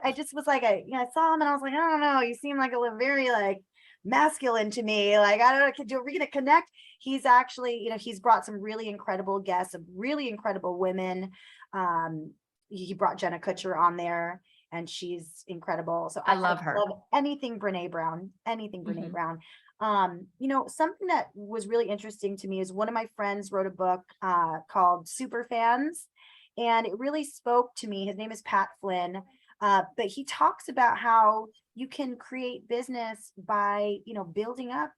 I just was like, I saw him and I was like, I don't know. You seem like very like masculine to me. Like, I don't know, are we going to connect? He's actually, he's brought some really incredible guests, some really incredible women. He brought Jenna Kutcher on there. And she's incredible. So I love her. Love anything Brene Brown, Brown. Something that was really interesting to me is one of my friends wrote a book called Super Fans, and it really spoke to me. His name is Pat Flynn, but he talks about how you can create business by, building up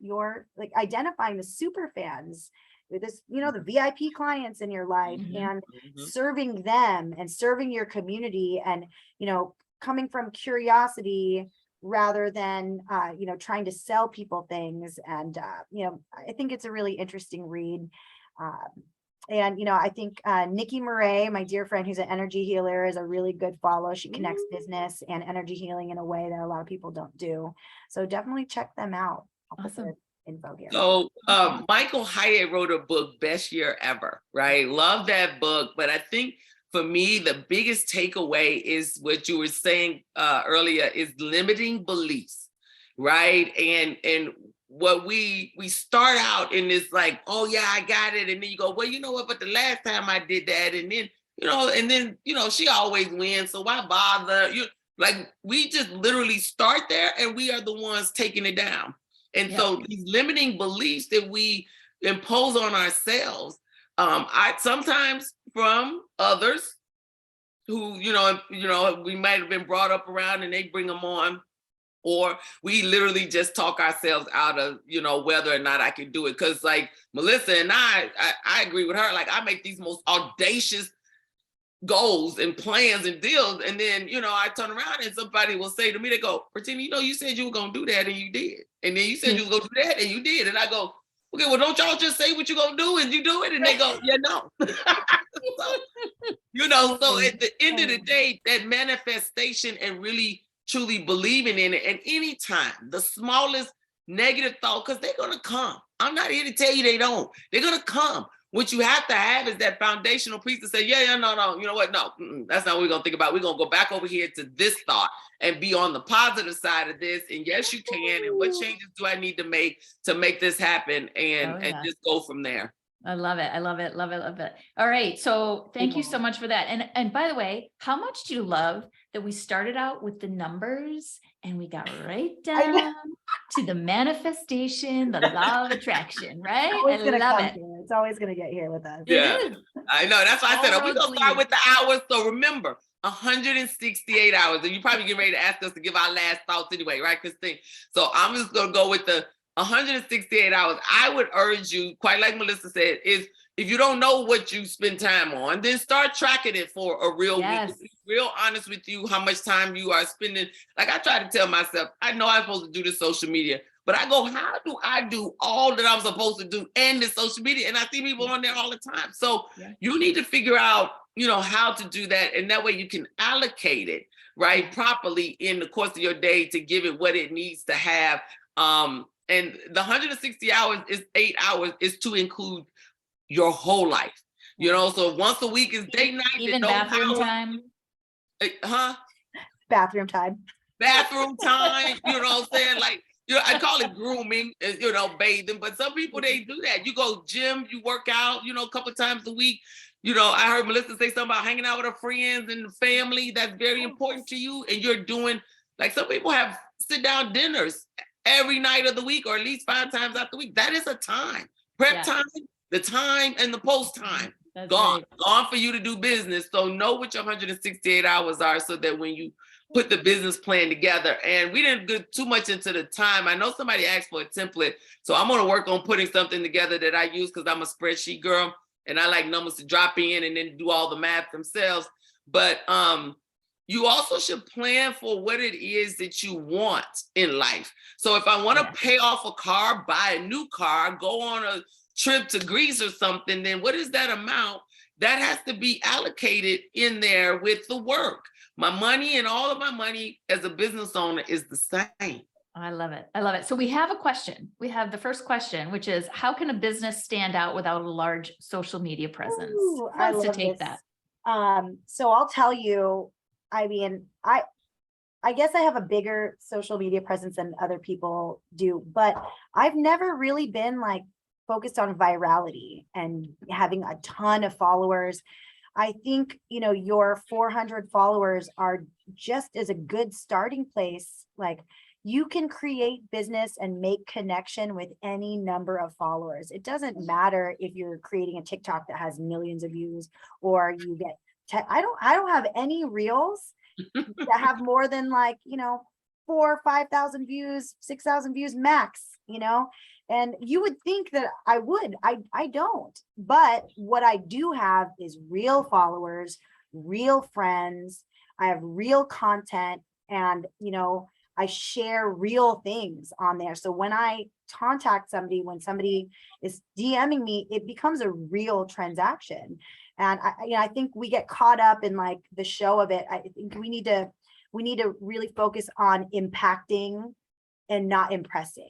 identifying the super fans. This, the VIP clients in your life and serving them and serving your community and, coming from curiosity rather than, trying to sell people things. And, I think it's a really interesting read. And, I think Nikki Murray, my dear friend, who's an energy healer, is a really good follow. She connects business and energy healing in a way that a lot of people don't do. So definitely check them out. Awesome. Info here. So Michael Hyatt wrote a book, Best Year Ever, right? Love that book. But I think for me, the biggest takeaway is what you were saying earlier is limiting beliefs, right? And what we start out in this like, oh yeah, I got it. And then you go, well, you know what, but the last time I did that, and then, she always wins. So why bother? We just literally start there and we are the ones taking it down. And so these limiting beliefs that we impose on ourselves, I sometimes from others who, we might have been brought up around and they bring them on, or we literally just talk ourselves out of, whether or not I can do it. Cause like Melissa and I agree with her. Like I make these most audacious goals and plans and deals. And then, I turn around and somebody will say to me, they go, Bertina, you said you were going to do that and you did. And then you said you were going to do that and you did. And I go, okay, well, don't y'all just say what you're going to do and you do it? And they go, yeah, no. So at the end of the day, that manifestation and really truly believing in it. And anytime the smallest negative thought, because they're going to come. I'm not here to tell you they don't. They're going to come. What you have to have is that foundational piece to say, no, you know what? No, that's not what we're going to think about. We're going to go back over here to this thought and be on the positive side of this. And yes, you can. And what changes do I need to make this happen? And just go from there. I love it. I love it. Love it. Love it. All right. So thank you so much for that. And by the way, how much do you love that we started out with the numbers and we got right down to the manifestation, the law of attraction, right? I love it. It's always going to get here with us. Yeah, I know. That's why I said, we're going to start with the hours. So remember, 168 hours. And you probably get ready to ask us to give our last thoughts anyway, right, Christine? So I'm just going to go with the 168 hours, I would urge you, quite like Melissa said, is if you don't know what you spend time on, then start tracking it for a real Yes. week. Be real honest with you how much time you are spending. Like I try to tell myself, I know I'm supposed to do this social media, but I go, how do I do all that I'm supposed to do and the social media? And I see people on there all the time. So Yeah. you need to figure out, how to do that. And that way you can allocate it, right, properly in the course of your day to give it what it needs to have. And the 160 hours is 8 hours is to include your whole life. So once a week is date night. Even then those bathroom hours- time. Bathroom time. Bathroom time, you know what I'm saying? Like, I call it grooming, bathing, but some people, they do that. You go gym, you work out, a couple times a week. I heard Melissa say something about hanging out with her friends and family. That's very important to you. And you're doing, like some people have sit down dinners every night of the week, or at least 5 times out the week. That is a time. Prep time, the time, and the post time. That's Gone right. for you to do business. So know what your 168 hours are, so that when you put the business plan together, and we didn't get too much into the time. I know somebody asked for a template, so I'm going to work on putting something together that I use, because I'm a spreadsheet girl and I like numbers to drop in and then do all the math themselves. But you also should plan for what it is that you want in life. So if I want to pay off a car, buy a new car, go on a trip to Greece or something, then what is that amount? That has to be allocated in there with the work. My money and all of my money as a business owner is the same. I love it. I love it. So we have a question. We have the first question, which is, how can a business stand out without a large social media presence? Ooh, Who wants to love take this. that? So I'll tell you, I mean, I guess I have a bigger social media presence than other people do, but I've never really been like focused on virality and having a ton of followers. I think, your 400 followers are just as a good starting place. Like, you can create business and make connection with any number of followers. It doesn't matter if you're creating a TikTok that has millions of views, or you get, I don't have any reels that have more than 4,000 or 5,000 views, 6,000 views max, and you would think that I would. I don't. But what I do have is real followers, real friends. I have real content, and I share real things on there. So when I contact somebody, when somebody is DMing me, it becomes a real transaction. And I think we get caught up in like the show of it. I think we need to really focus on impacting and not impressing.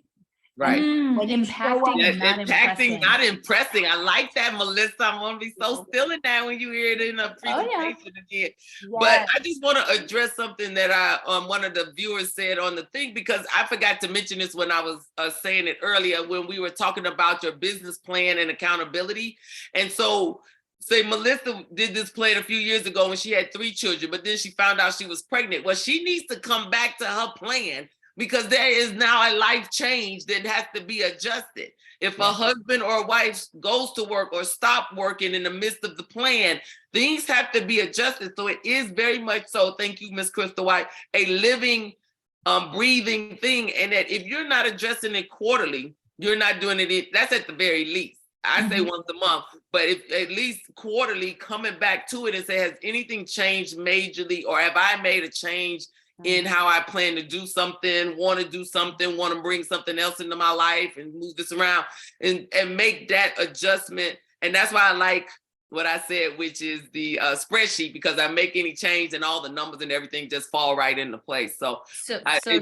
Right. When you show up- Impacting and not Impacting, impressing. not impressing. I like that, Melissa. I'm gonna be so still in that when you hear it in a presentation again. But I just want to address something that one of the viewers said on the thing, because I forgot to mention this when I was saying it earlier, when we were talking about your business plan and accountability. And so, say Melissa did this plan a few years ago when she had 3 children, but then she found out she was pregnant. Well, she needs to come back to her plan, because there is now a life change that has to be adjusted. If a husband or a wife goes to work or stop working in the midst of the plan, things have to be adjusted. So it is very much so, thank you, Ms. Crystal White, a living, breathing thing. And that if you're not addressing it quarterly, you're not doing it, that's at the very least. I say once a month, but if at least quarterly, coming back to it and say, has anything changed majorly, or have I made a change in how I plan to do something, want to bring something else into my life and move this around and make that adjustment. And that's why I like what I said, which is the spreadsheet, because I make any change and all the numbers and everything just fall right into place. So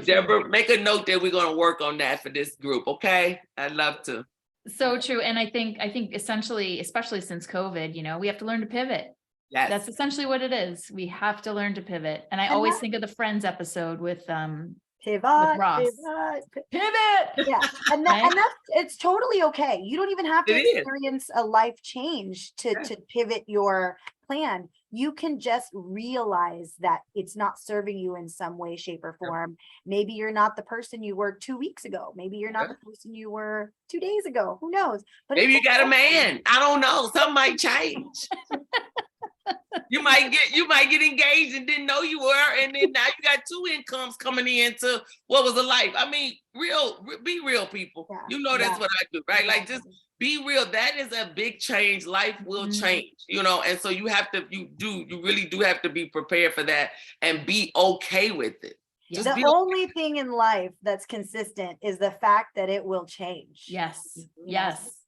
Deborah, make a note that we're going to work on that for this group. Okay. I'd love to. So true. And I think essentially, especially since COVID, we have to learn to pivot. Yes. That's essentially what it is. We have to learn to pivot. And I always think of the Friends episode with pivot, Ross. Pivot. Yeah. And that's, it's totally okay. You don't even have to experience a life change to pivot your plan. You can just realize that it's not serving you in some way, shape, or form. Maybe you're not the person you were 2 weeks ago. Maybe you're not the person you were 2 days ago. Who knows? But maybe you got a man. I don't know. Something might change. You might get engaged and didn't know you were, and then now you got two incomes coming into what was a life. I mean, be real, people. Yeah, You know that's yeah, what I do, right? Like just exactly. be real. That is a big change. Life will Mhm. change, and so you really do have to be prepared for that and be okay with it. Yeah. Just The be only thing in life that's consistent is the fact that it will change. Yes, You know? yes.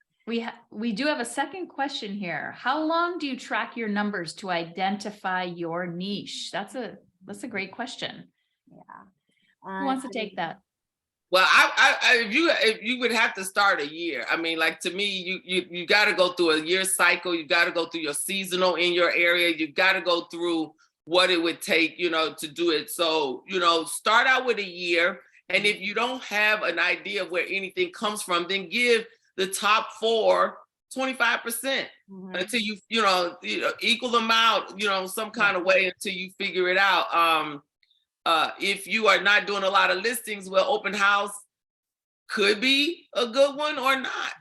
We do have a second question here. How long do you track your numbers to identify your niche? That's a great question. Yeah. Who wants to I take mean, that? Well, if you would have to start a year. I mean, like to me, you got to go through a year cycle. You got to go through your seasonal in your area. You got to go through what it would take, to do it. So, start out with a year. And if you don't have an idea of where anything comes from, then give the top 25% mhm. until equal them out, some kind of way until you figure it out. If you are not doing a lot of listings, well, open house could be a good one or not.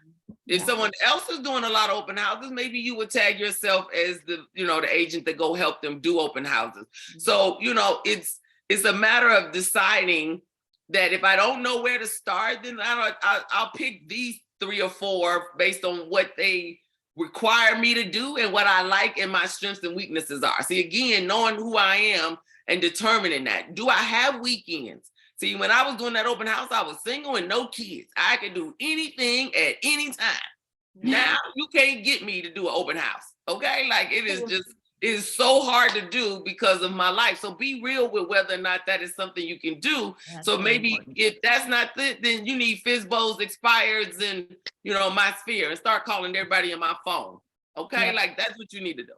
If Yeah. someone else is doing a lot of open houses, maybe you would tag yourself as the agent that go help them do open houses. So, it's a matter of deciding that if I don't know where to start, then I'll pick these 3 or 4 based on what they require me to do and what I like and my strengths and weaknesses are. See, again, knowing who I am and determining that. Do I have weekends? See, when I was doing that open house, I was single and no kids. I could do anything at any time. Now you can't get me to do an open house. Okay. Like it is so hard to do because of my life. So be real with whether or not that is something you can do. That's so really maybe important. if that's not it, then you need Fizbo's, expireds, and my sphere and start calling everybody in my phone. Okay. Yep. Like that's what you need to do.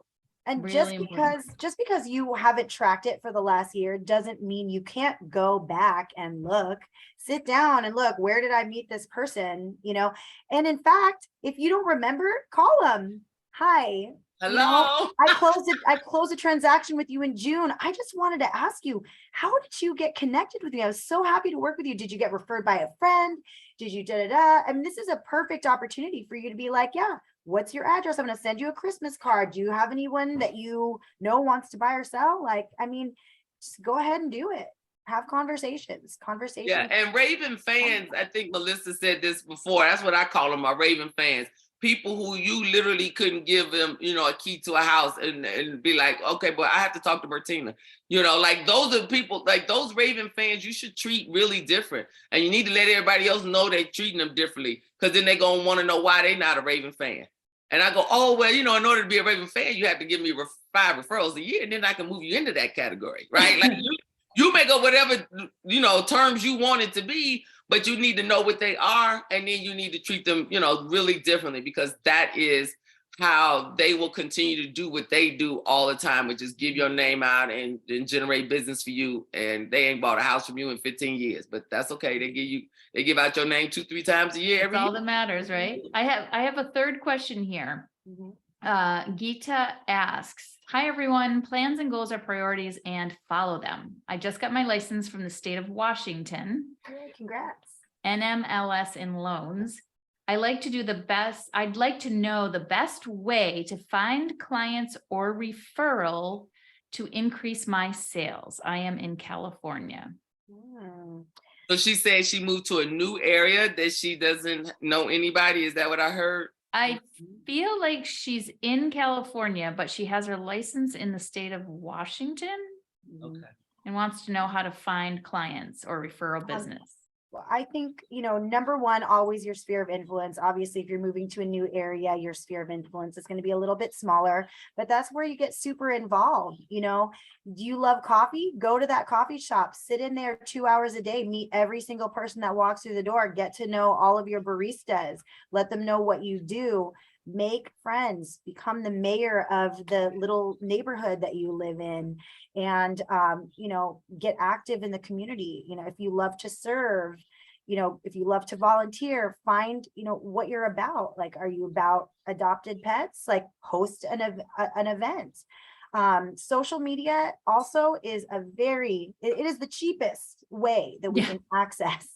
And Really important. just because you haven't tracked it for the last year doesn't mean you can't go back and look, sit down and look, where did I meet this person? And in fact, if you don't remember, call them. Hi. Hello. I closed a transaction with you in June. I just wanted to ask you, how did you get connected with me? I was so happy to work with you. Did you get referred by a friend? Did you I mean, this is a perfect opportunity for you to be like, yeah, what's your address? I'm going to send you a Christmas card. Do you have anyone that wants to buy or sell? Like, I mean, just go ahead and do it. Have conversations. Yeah, and Raven fans, I think Melissa said this before. That's what I call them, my Raven fans. People who you literally couldn't give them, a key to a house and be like, okay, but I have to talk to Bertina. Like those are people, like those Raven fans, you should treat really different. And you need to let everybody else know they're treating them differently, because then they're going to want to know why they're not a Raven fan. And I go, oh, well, in order to be a Raven fan, you have to give me 5 referrals a year, and then I can move you into that category, right? Like you make up whatever, terms you want it to be, but you need to know what they are. And then you need to treat them, really differently, because that is how they will continue to do what they do all the time, which is give your name out and generate business for you. And they ain't bought a house from you in 15 years, but that's okay. They give out your name 2-3 times a year. That's all that matters, right? I have a third question here. Geeta asks, hi everyone, plans and goals are priorities and follow them. I just got my license from the state of Washington. Congrats. NMLS in loans. I'd like to know the best way to find clients or referral to increase my sales. I am in California. So she said she moved to a new area that she doesn't know anybody. Is that what I heard? I feel like she's in California, but she has her license in the state of Washington. Okay. And wants to know how to find clients or referral business. Well, I think, number one, always your sphere of influence. Obviously, if you're moving to a new area, your sphere of influence is going to be a little bit smaller, but that's where you get super involved. Do you love coffee? Go to that coffee shop, sit in there 2 hours a day, meet every single person that walks through the door, get to know all of your baristas, let them know what you do. Make friends, become the mayor of the little neighborhood that you live in, and get active in the community. If you love to serve, if you love to volunteer, find what you're about. Like, are you about adopted pets? Like, host an event. Social media also is it is the cheapest way that we can access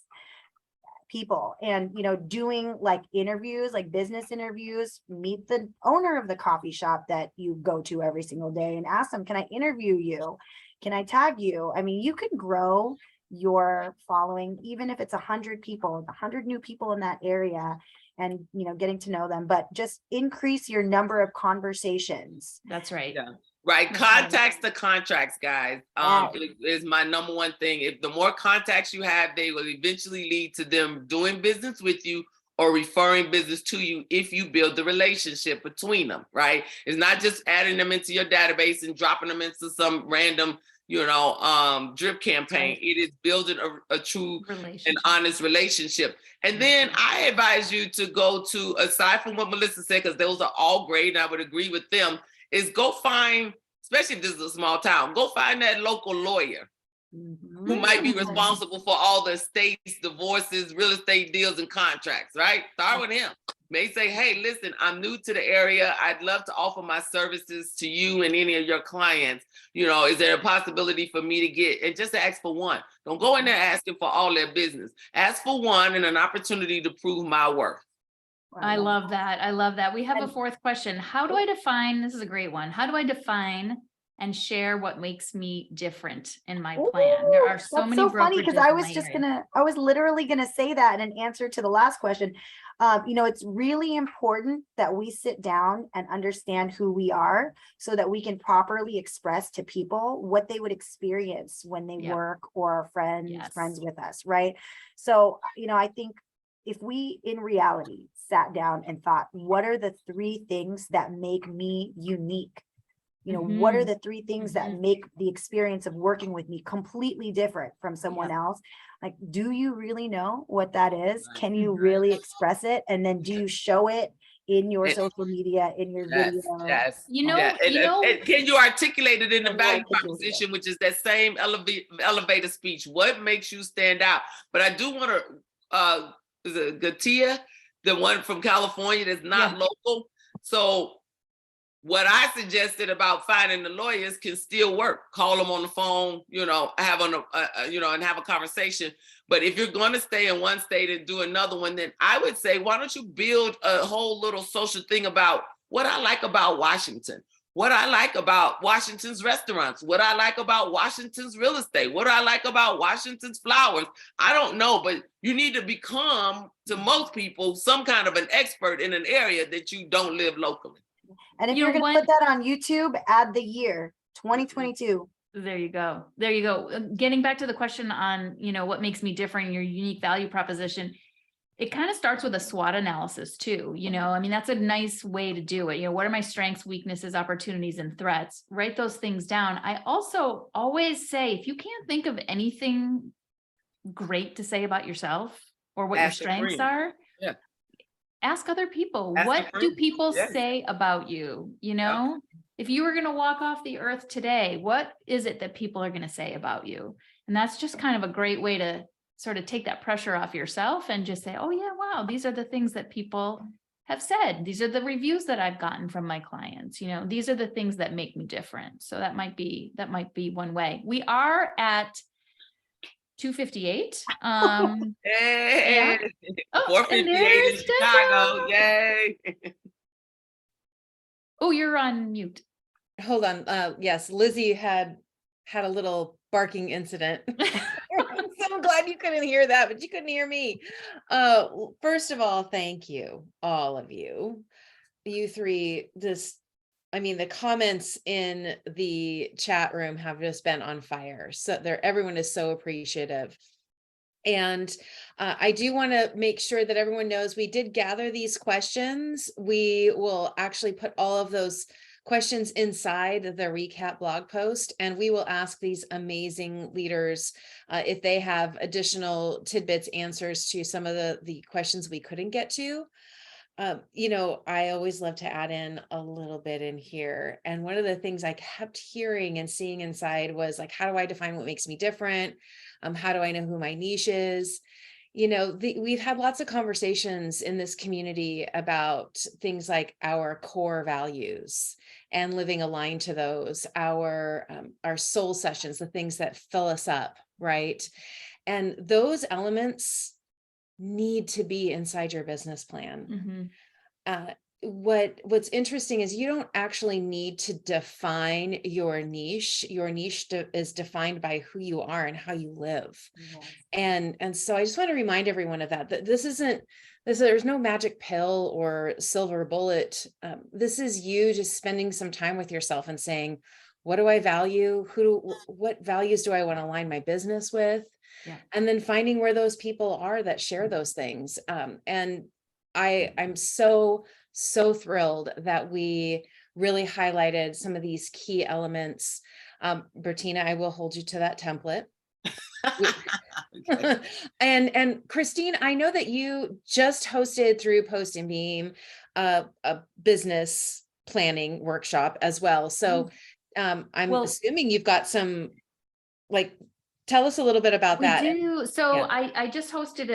people and, you know, doing like interviews, like business interviews, meet the owner of the coffee shop that you go to every single day and ask them, can I interview you? Can I tag you? I mean, you can grow your following, even if it's 100 people, 100 new people in that area, and, you know, getting to know them, but just increase your number of conversations. That's right. Yeah. Right. That's right. Contacts to contracts, guys. Is my number one thing. If the more contacts you have, they will eventually lead to them doing business with you or referring business to you if you build the relationship between them, right? It's not just adding them into your database and dropping them into some random, drip campaign. It is building a true and honest relationship. And then I advise you to go to, aside from what Melissa said, because those are all great and I would agree with them, is go find, especially if this is a small town, go find that local lawyer who might be responsible for all the estates, divorces, real estate deals, and contracts, right? Start with him. May say, hey, listen, I'm new to the area. I'd love to offer my services to you and any of your clients. Is there a possibility for me to get, and just ask for one. Don't go in there asking for all their business. Ask for one and an opportunity to prove my worth. I love that. I love that. We have a fourth question. How do I define, this is a great one. How do I define and share what makes me different in my plan? There are so many. That's so funny, because I was literally gonna say that in an answer to the last question. It's really important that we sit down and understand who we are so that we can properly express to people what they would experience when they work or are friends with us, right? So, I think if we in reality sat down and thought, what are the 3 things that make me unique? What are the 3 things that make the experience of working with me completely different from someone else? Like, do you really know what that is? Can you really express it? And then do you show it in your social media, in your video? Yes. And can you articulate it in the value proposition, which is that same elevator speech? What makes you stand out? But I do want to, is it Gatia, the one from California that's not local? So what I suggested about finding the lawyers can still work. Call them on the phone, have and have a conversation. But if you're going to stay in one state and do another one, then I would say, why don't you build a whole little social thing about what I like about Washington, what I like about Washington's restaurants, what I like about Washington's real estate, what I like about Washington's flowers. I don't know, but you need to become, to most people, some kind of an expert in an area that you don't live locally. And if you're going to put that on YouTube, add the year 2022. There you go. There you go. Getting back to the question on, what makes me different, your unique value proposition, it kind of starts with a SWOT analysis too. That's a nice way to do it. What are my strengths, weaknesses, opportunities, and threats? Write those things down. I also always say, if you can't think of anything great to say about yourself or what your strengths are, ask other people. What do people say about you? If you were going to walk off the earth today, what is it that people are going to say about you? And that's just kind of a great way to sort of take that pressure off yourself and just say, oh yeah, wow, these are the things that people have said. These are the reviews that I've gotten from my clients. These are the things that make me different. So that might be one way. We are at 2:58. Hey, 4:58 in Chicago. Yay. Oh, you're on mute. Hold on. Yes, Lizzie had a little barking incident. So I'm glad you couldn't hear that, but you couldn't hear me. First of all, thank you, all of you. You 3, the comments in the chat room have just been on fire. So everyone is so appreciative. And I do want to make sure that everyone knows we did gather these questions. We will actually put all of those questions inside the recap blog post, and we will ask these amazing leaders if they have additional tidbits, answers to some of the questions we couldn't get to. I always love to add in a little bit in here. And one of the things I kept hearing and seeing inside was like, how do I define what makes me different? How do I know who my niche is? We've had lots of conversations in this community about things like our core values and living aligned to those, our soul sessions, the things that fill us up, right? And those elements need to be inside your business plan. Mhm. What's interesting is you don't actually need to define your niche. Your niche is defined by who you are and how you live. Yes. And so I just want to remind everyone of that this isn't this, there's no magic pill or silver bullet. This is you just spending some time with yourself and saying, what do I value? What values do I want to align my business with? Yeah. And then finding where those people are that share those things. And I'm so thrilled that we really highlighted some of these key elements. Bertina, I will hold you to that template. Okay. And Christine, I know that you just hosted through Post and Beam a business planning workshop as well. So I'm Well- assuming you've got some, like, tell us a little bit about We that. do. So yeah. I just hosted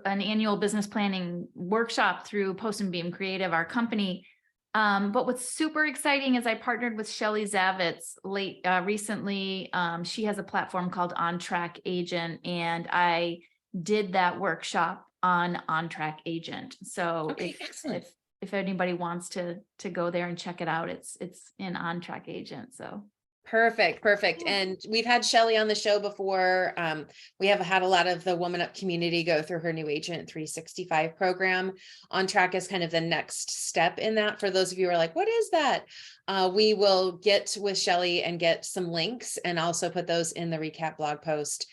an annual business planning workshop through Post and Beam Creative, our company. But what's super exciting is I partnered with Shelly Zavitz recently. She has a platform called On Track Agent, and I did that workshop on Track Agent. So Okay, excellent. if anybody wants to go there and check it out, it's in On Track Agent. So Perfect. Yeah. And we've had Shelly on the show before. We have had a lot of the WomanUP community go through her new Agent 365 program. On Track is kind of the next step in that. For those of you who are like, what is that? We will get with Shelly and get some links and also put those in the recap blog post.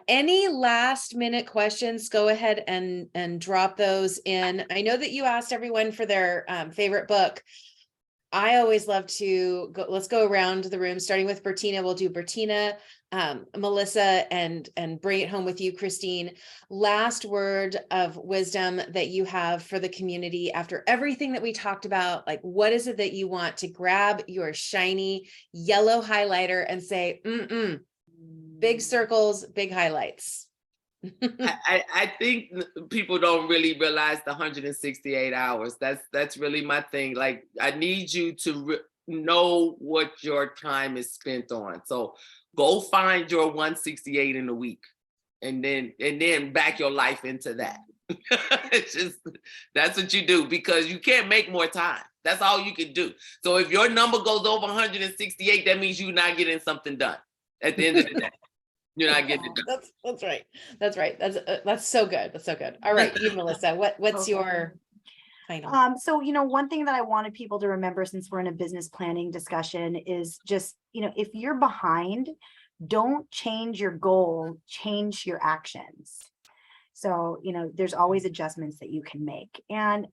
Any last minute questions, go ahead and drop those in. I know that you asked everyone for their favorite book. I always love to go, let's go around the room, starting with Bertina. We'll do Bertina, Melissa, and bring it home with you, Christine. Last word of wisdom that you have for the community after everything that we talked about. Like, what is it that you want to grab your shiny yellow highlighter and say, big circles, big highlights? I think people don't really realize the 168 hours. That's really my thing. Like, I need you to know what your time is spent on. So go find your 168 in a week, and then back your life into that. It's just, that's what you do, because you can't make more time. That's all you can do. So if your number goes over 168, that means you're not getting something done at the end of the day. You're not getting it done. That's right. That's so good. That's so good. All right, you, Melissa, what's Okay. your final? So, one thing that I wanted people to remember, since we're in a business planning discussion, is just, if you're behind, don't change your goal, change your actions. So, there's always adjustments that you can make. And,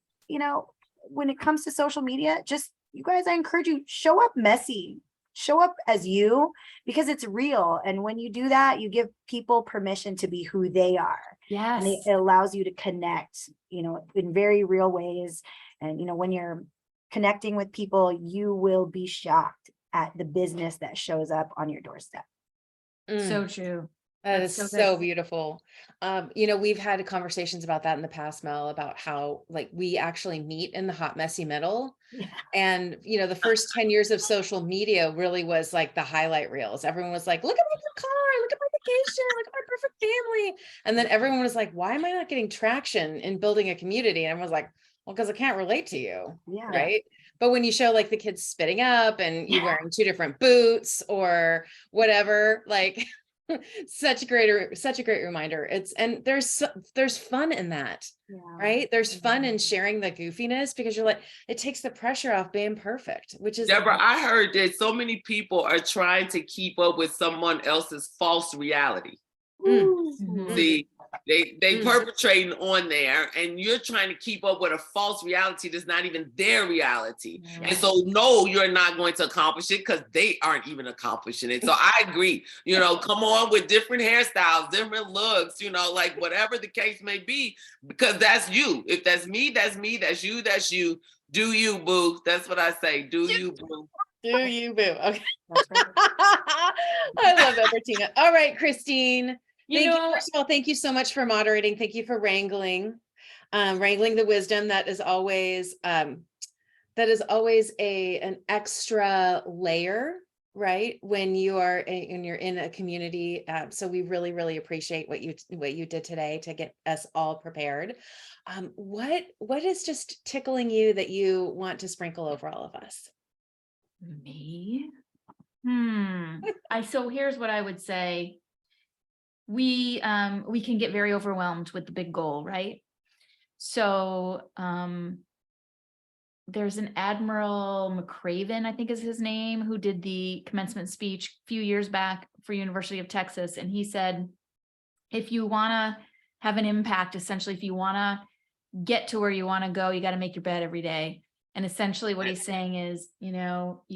when it comes to social media, just, you guys, I encourage you, show up messy, show up as you, because it's real. And when you do that, you give people permission to be who they are. yes, And it allows you to connect, in very real ways. And, when you're connecting with people, you will be shocked at the business that shows up on your doorstep. so true. That That's is so so good. beautiful. We've had conversations about that in the past, Mel, about how, like, we actually meet in the hot, messy middle. Yeah. And, the first 10 years of social media really was like the highlight reels. Everyone was like, look at my new car, look at my vacation, look at my perfect family. And then everyone was like, why am I not getting traction in building a community? And I was like, well, because I can't relate to you. Yeah. Right. But when you show, like, the kids spitting up and you wearing two different boots or whatever, like, such a great reminder. And there's fun in that. Yeah. Right? There's fun in sharing the goofiness, because you're like, it takes the pressure off being perfect, which is Deborah, I heard that so many people are trying to keep up with someone else's false reality. Ooh. Mhm. See, they perpetrating on there, and you're trying to keep up with a false reality that's not even their reality. Yeah. And so, no, you're not going to accomplish it, because they aren't even accomplishing it. So I agree, come on with different hairstyles, different looks, like whatever the case may be, because that's you. If that's me, that's me, that's you. Do you, boo. That's what I say. Do you, boo. do you, boo. Okay. That's right. I love that, Bertina. All right, Christine. You know, First of all, thank you so much for moderating. Thank you for wrangling the wisdom. That is always an extra layer right? When you're in a community. So we really, really appreciate what you did today to get us all prepared. What is just tickling you that you want to sprinkle over all of us? Me? So here's what I would say. We can get very overwhelmed with the big goal, right? So there's an Admiral McCraven, I think is his name, who did the commencement speech a few years back for University of Texas. And he said, if you want to have an impact, essentially, if you want to get to where you want to go, you got to make your bed every day. And essentially what he's saying is, you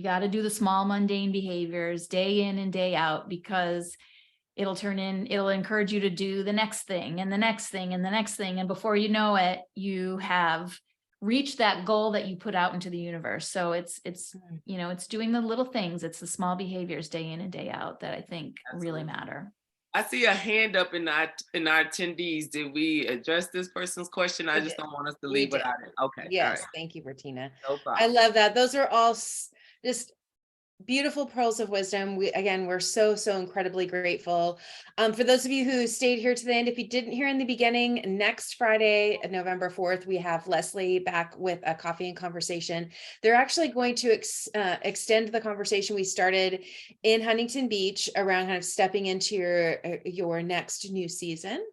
got to do the small mundane behaviors day in and day out, because it'll encourage you to do the next thing and the next thing and the next thing. And before you know it, you have reached that goal that you put out into the universe. So it's doing the little things. It's the small behaviors day in and day out that I think really matter. I see a hand up in our attendees. Did we address this person's question? I just don't want us to leave without it. Okay. Yes. All right. Thank you, Bertina. No problem. I love that. Those are all just beautiful pearls of wisdom. We're so incredibly grateful. For those of you who stayed here to the end, if you didn't hear in the beginning, next Friday, November 4th, we have Leslie back with a coffee and conversation. They're actually going to extend the conversation we started in Huntington Beach around kind of stepping into your next new season.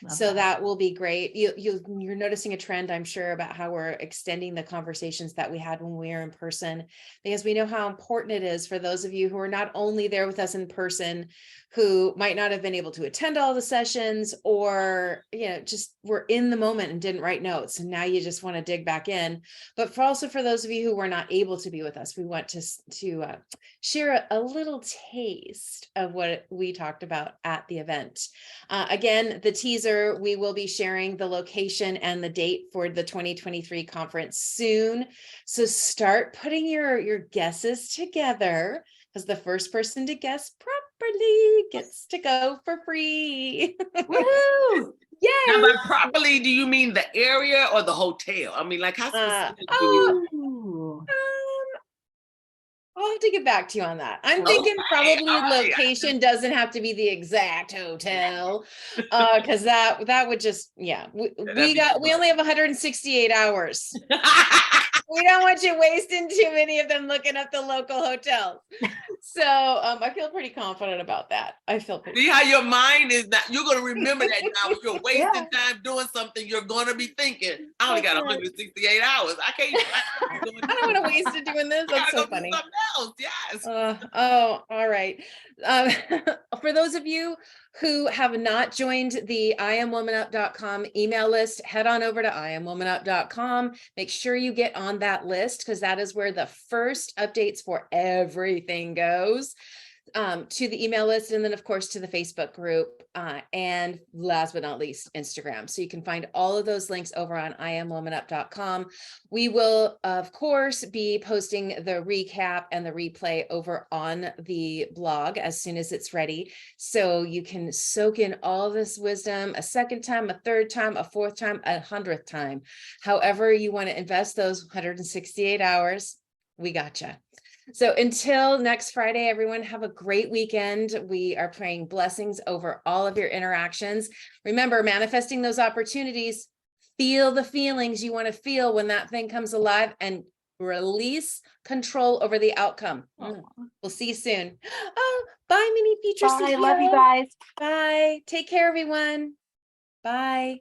So that will be great. You're noticing a trend, I'm sure, about how we're extending the conversations that we had when we were in person, because we know how important it is for those of you who are not only there with us in person, who might not have been able to attend all the sessions, or just were in the moment and didn't write notes, and now you just want to dig back in. But also for those of you who were not able to be with us, we want to share a little taste of what we talked about at the event. Again, the teaser, we will be sharing the location and the date for the 2023 conference soon. So start putting your guesses together, because the first person to guess properly gets to go for free. Woohoo! Yes. Now, by properly, do you mean the area or the hotel? I mean, like, how specific do we? I'll have to get back to you on that. I'm thinking probably location doesn't have to be the exact hotel, because that would just, we only have 168 hours. We don't want you wasting too many of them looking up the local hotels. So I feel pretty confident about that. See how your mind is not, you're going to remember that now. If you're wasting time doing something, you're going to be thinking, I only got 168 hours. I don't want to waste it doing this. That's so funny. Something else. Yes. All right. For those of you who have not joined the IamWomanUp.com email list, head on over to IamWomanUp.com. Make sure you get on that list, because that is where the first updates for everything goes. To the email list, and then of course to the Facebook group, and last but not least, Instagram. So you can find all of those links over on IamWomanUp.com. We will of course be posting the recap and the replay over on the blog as soon as it's ready, so you can soak in all this wisdom a second time, a third time, a fourth time, 100th time. However you want to invest those 168 hours, we gotcha. So until next Friday, everyone, have a great weekend. We are praying blessings over all of your interactions. Remember, manifesting those opportunities, feel the feelings you want to feel when that thing comes alive, and release control over the outcome. We'll see you soon. Oh, bye, mini future CEO. Bye, love you guys. Bye. Take care, everyone. Bye.